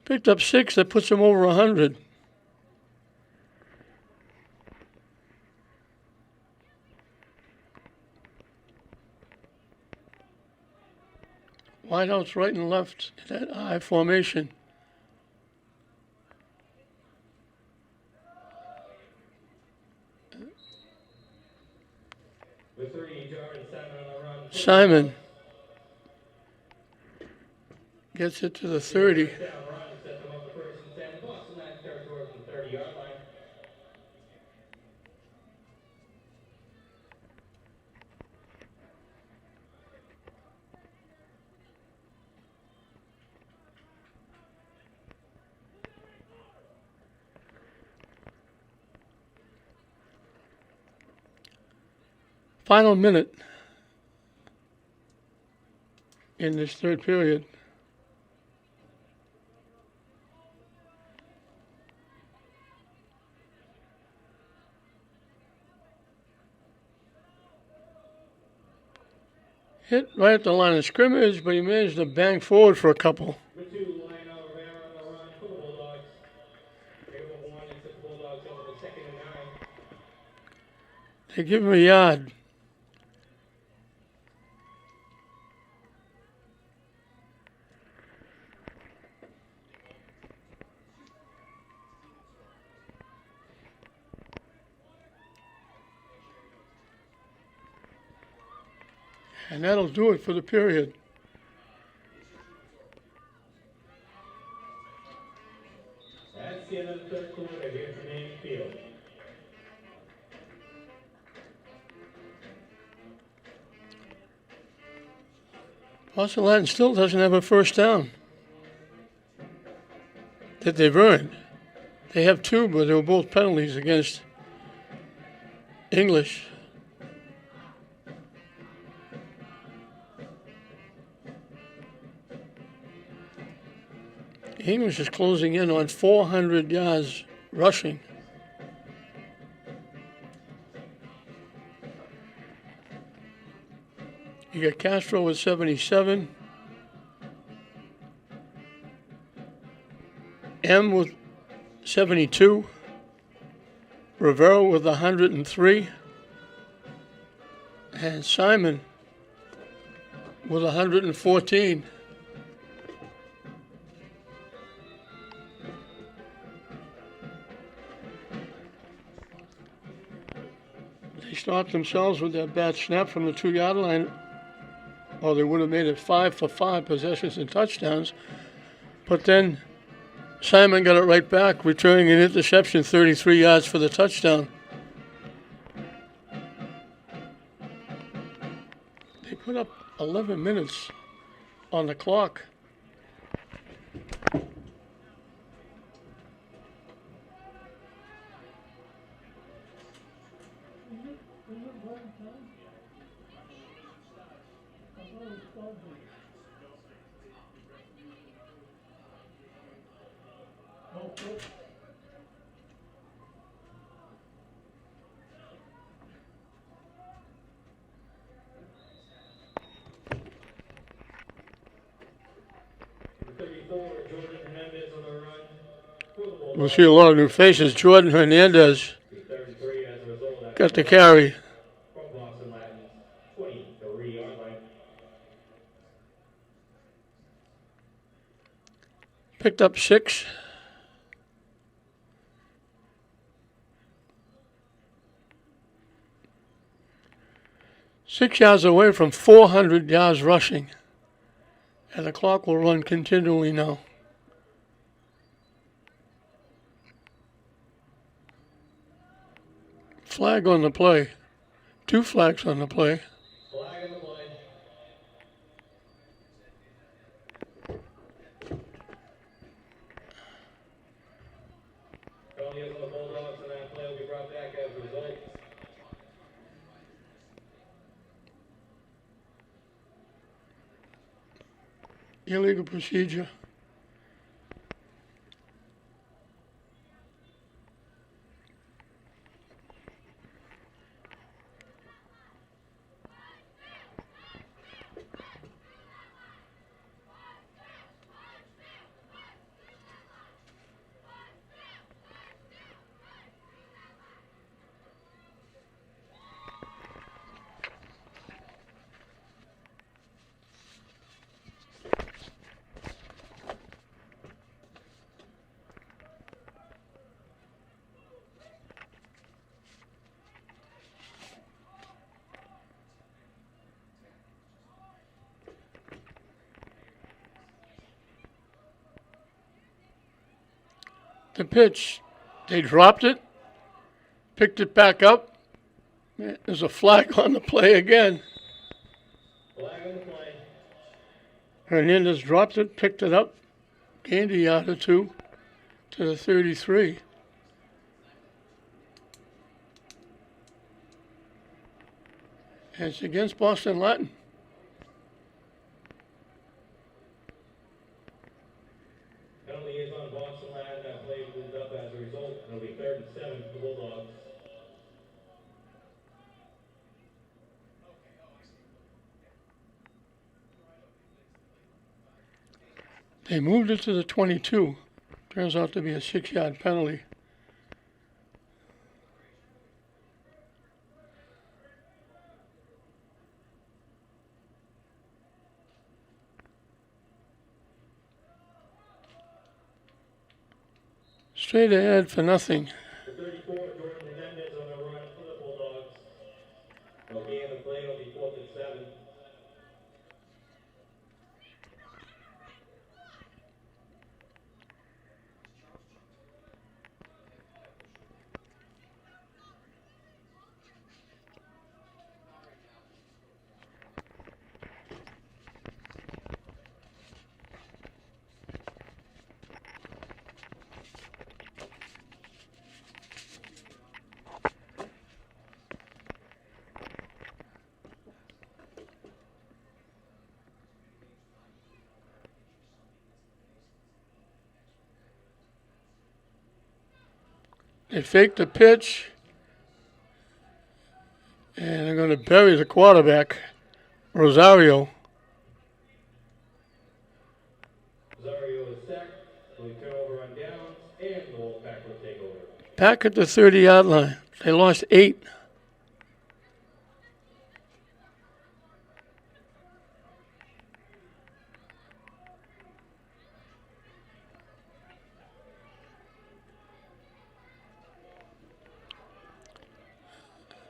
Picked up 6. That puts him over 100. Wideouts right and left in that I formation. With 3, Jordan Simon on the run. Simon gets it to the 30. Down run, set them up for 1st and 10. Boston Latin territory from the 30-yard line. Final minute in this 3rd period. Hit right at the line of scrimmage, but he managed to bang forward for a couple. With 2, Lionel Rivera on the run for the Bulldogs. They go 1 and set the Bulldogs over the 2nd and 9. They give him a yard. And that'll do it for the period. That's the end of the 3rd quarter here from Lynnfield. Boston Latin still doesn't have a 1st down that they've earned. They have 2, but they were both penalties against English. English is closing in on 400 yards rushing. You got Castro with 77. M with 72. Rivera with 103. And Simon with 114. They stopped themselves with that bad snap from the 2-yard line, or they would have made it 5 for 5 possessions and touchdowns. But then Simon got it right back, returning an interception, 33 yards for the touchdown. They put up 11 minutes on the clock. We'll see a lot of new faces. Jordan Hernandez got the carry. Picked up 6. Six yards away from 400 yards rushing. And the clock will run continually now. Flag on the play. 2 flags on the play. Flag on the play. Penalties on the Bulldogs, and that play will be brought back as a result. Illegal procedure. The pitch, they dropped it, picked it back up. There's a flag on the play again. Flag on the play. Hernandez dropped it, picked it up, gained a yard or 2 to the 33. And it's against Boston Latin. Penalty is on Boston Latin. That play moved up as a result. It'll be 3rd and 7 for the Bulldogs. They moved it to the 22. Turns out to be a 6-yard penalty. Straight ahead for nothing. The 34, Jordan Hernandez on the run for the Bulldogs. They'll gain the play. It'll be 4th and 7. They fake the pitch, and they're going to bury the quarterback, Rosario. Rosario is sacked. will turn over on downs, and the Wolfpack will take over. Back at the 30-yard line. They lost 8.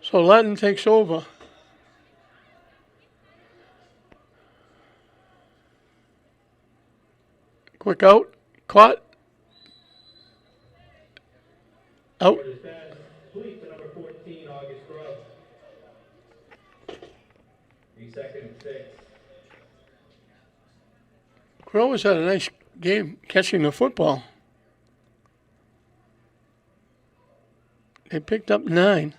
So Latin takes over. Quick out. Caught. Out. Quarters pass, complete to number 14, August Grove. 3 and 6. Growers had a nice game catching the football. They picked up 9.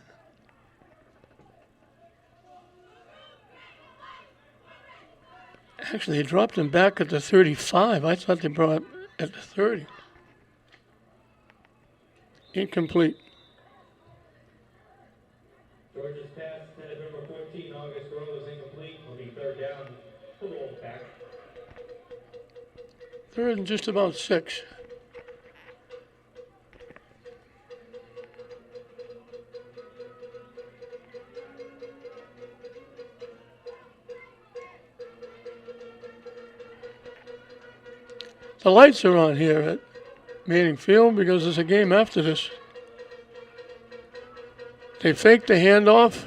Actually, they dropped him back at the 35. I thought they brought him at the 30. Incomplete. Georgia's pass to number 14, August Grove, is incomplete. Will be third down for the Wolfpack. 3rd and just about 6. The lights are on here at Manning Field because there's a game after this. They faked the handoff.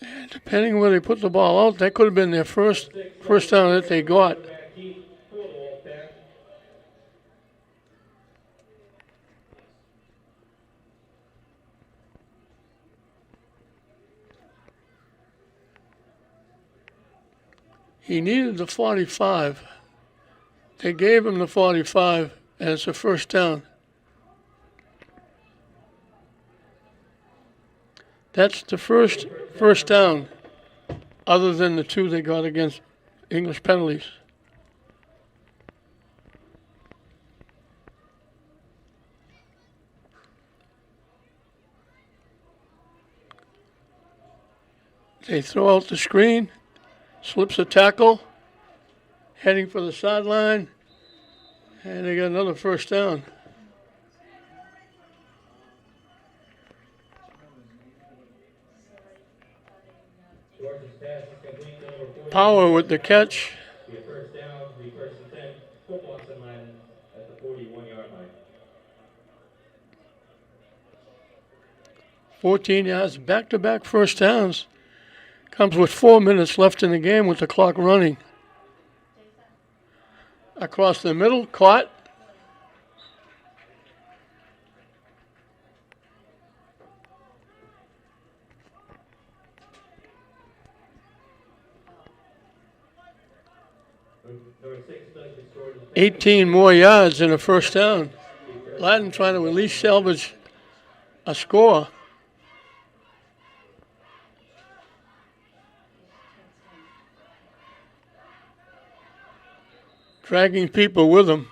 And depending where they put the ball out, that could have been their first down that they got. Back Keith for the Wolfpack. He needed the 45. They gave him the 45, and it's a first down. That's the first down, other than the 2 they got against English penalties. They throw out the screen, slips a tackle, heading for the sideline, and they got another first down. Georgia's pass is complete to number 14. Power with the catch. Be a first down, be first and 10. For Boston Latin at the 41-yard line. 14 yards, back-to-back first downs. Comes with 4 minutes left in the game with the clock running. Across the middle, caught. Number 6 does restore the 18 more yards and a first down. Latin trying to at least salvage a score. Dragging people with them.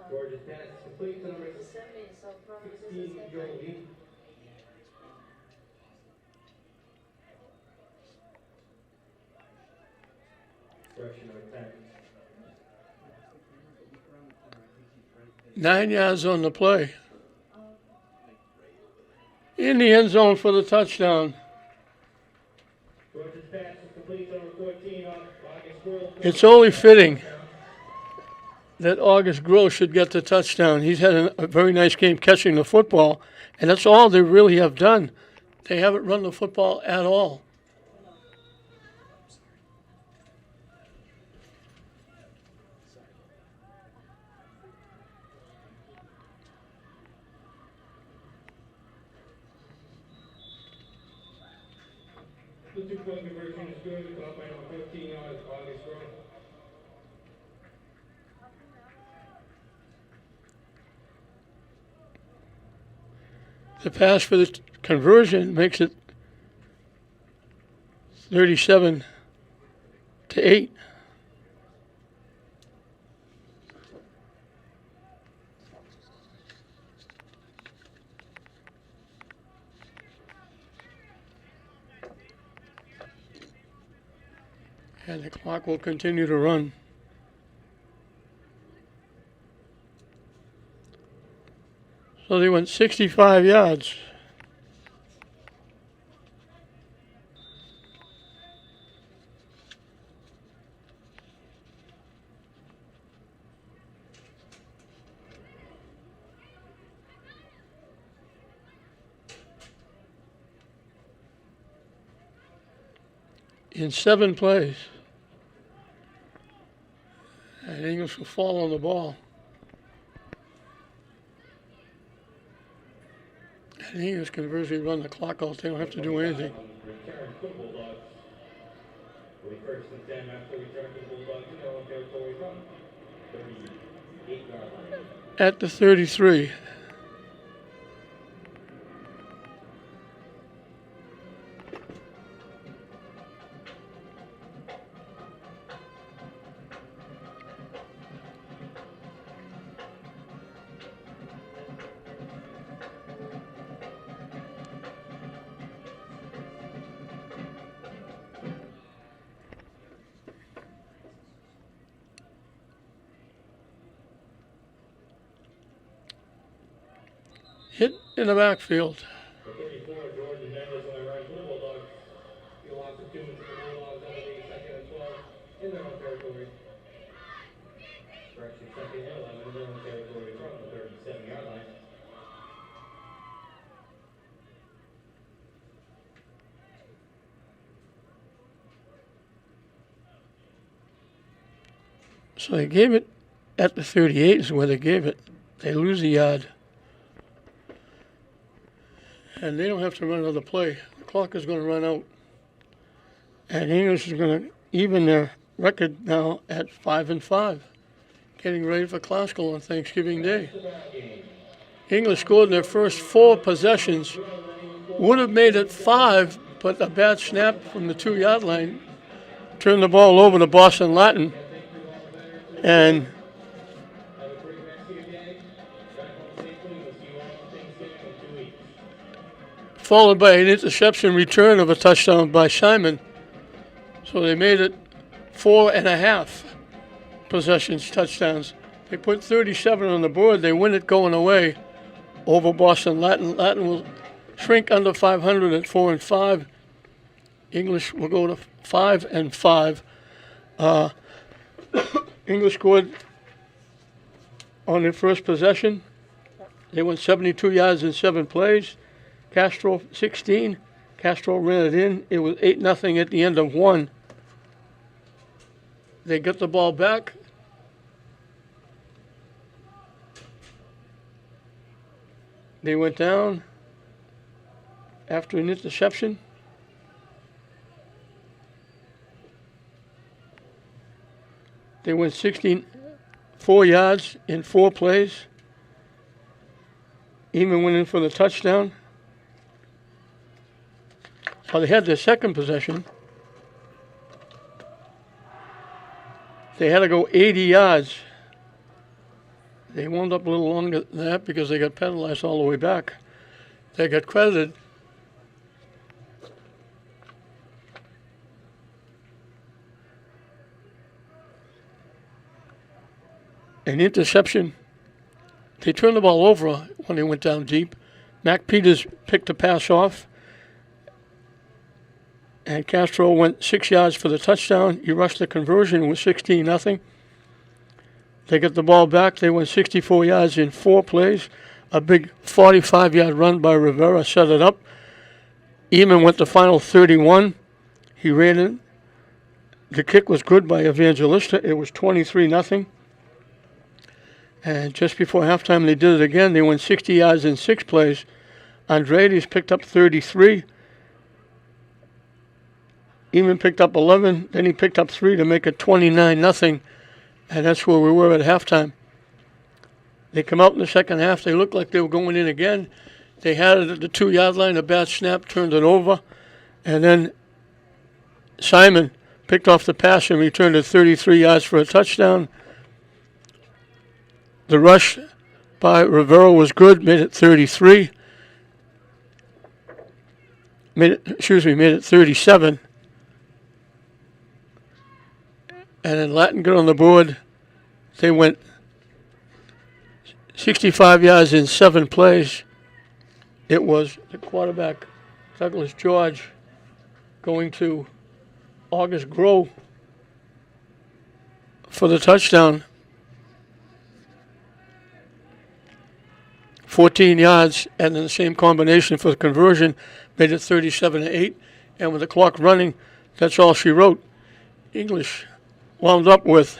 Georgia's pass is complete to number 16, Joel Lee. Correction number 10. 9 yards on the play. In the end zone for the touchdown. Georgia's pass is complete to number 14, August Grove. It's only fitting that August Gross should get the touchdown. He's had a very nice game catching the football, and that's all they really have done. They haven't run the football at all. The 2-point conversion is good. Caught by number 15, August Grove. The pass for the conversion makes it 37-8. And the clock will continue to run. So they went 65 yards. In 7 plays. And English will fall on the ball. And English can virtually run the clock out. They don't have to do anything. Return to the Bulldogs. Will be first and 10 after return to the Bulldogs in their own territory from 38-yard line. At the 33. Hit in the backfield. The 34, Jordan Mendes on the run for the Bulldogs. He lost of 2 to the Bulldogs on the 2nd and 12 in their own territory. Correction, 2nd and 11 in their own territory from the 37-yard line. So they gave it at the 38 is where they gave it. They lose a yard. And they don't have to run another play. The clock is going to run out. And English is going to even their record now at 5-5, getting ready for Classical on Thanksgiving Day. English scored in their first 4 possessions. Would have made it 5, but a bad snap from the 2-yard line turned the ball over to Boston Latin. And followed by an interception return of a touchdown by Simon. So they made it 4.5 possessions, touchdowns. They put 37 on the board. They win it going away over Boston Latin. Latin will shrink under 500 at 4-5. English will go to 5-5. English scored on their first possession. They went 72 yards in 7 plays. Castro 16. Castro ran it in. It was 8-0 at the end of 1. They got the ball back. They went down after an interception. They went 64 yards in 4 plays. Even went in for the touchdown. So they had their second possession. They had to go 80 yards. They wound up a little longer than that because they got penalized all the way back. They got credited. An interception. They turned the ball over when they went down deep. Mac Peters picked the pass off. And Castro went 6 yards for the touchdown. He rushed the conversion. It was 16-0. They got the ball back. They went 64 yards in 4 plays. A big 45-yard run by Rivera set it up. Eamon went the final 31. He ran it. The kick was good by Evangelista. It was 23-0. And just before halftime, they did it again. They went 60 yards in 6 plays. Andreades picked up 33. Eamon picked up 11. Then he picked up 3 to make it 29-0. And that's where we were at halftime. They come out in the second half. They looked like they were going in again. They had it at the 2-yard line. A bad snap turned it over. And then Simon picked off the pass and returned it 33 yards for a touchdown. The rush by Rivera was good, made it 33. Made it 37. and then Latin got on the board. They went 65 yards in 7 plays. It was the quarterback, Douglas George, going to August Grow for the touchdown. 14 yards, and then the same combination for the conversion made it 37-8. And with the clock running, that's all she wrote. English wound up with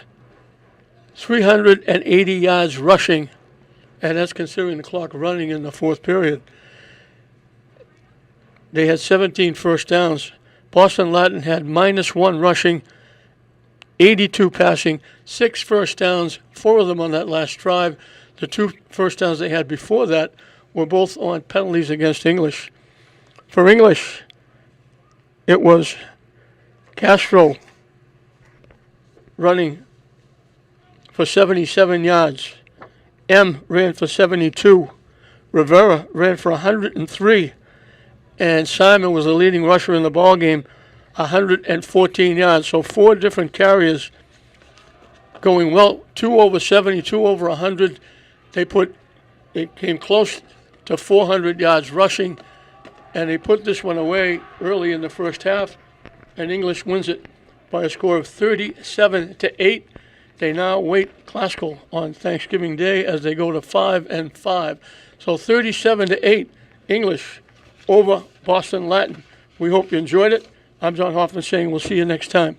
380 yards rushing, and that's considering the clock running in the fourth period. They had 17 first downs. Boston Latin had -1 rushing, 82 passing, 6 first downs, 4 of them on that last drive. The 2 first downs they had before that were both on penalties against English. For English, it was Castro running for 77 yards. M ran for 72. Rivera ran for 103. And Simon was the leading rusher in the ball game, 114 yards. So 4 different carriers going well, 2 over 70, 2 over 100. It came close to 400 yards rushing, and they put this one away early in the first half, and English wins it by a score of 37-8. They now await Classical on Thanksgiving Day as they go to 5-5. So 37-8, English over Boston Latin. We hope you enjoyed it. I'm John Hoffman saying we'll see you next time.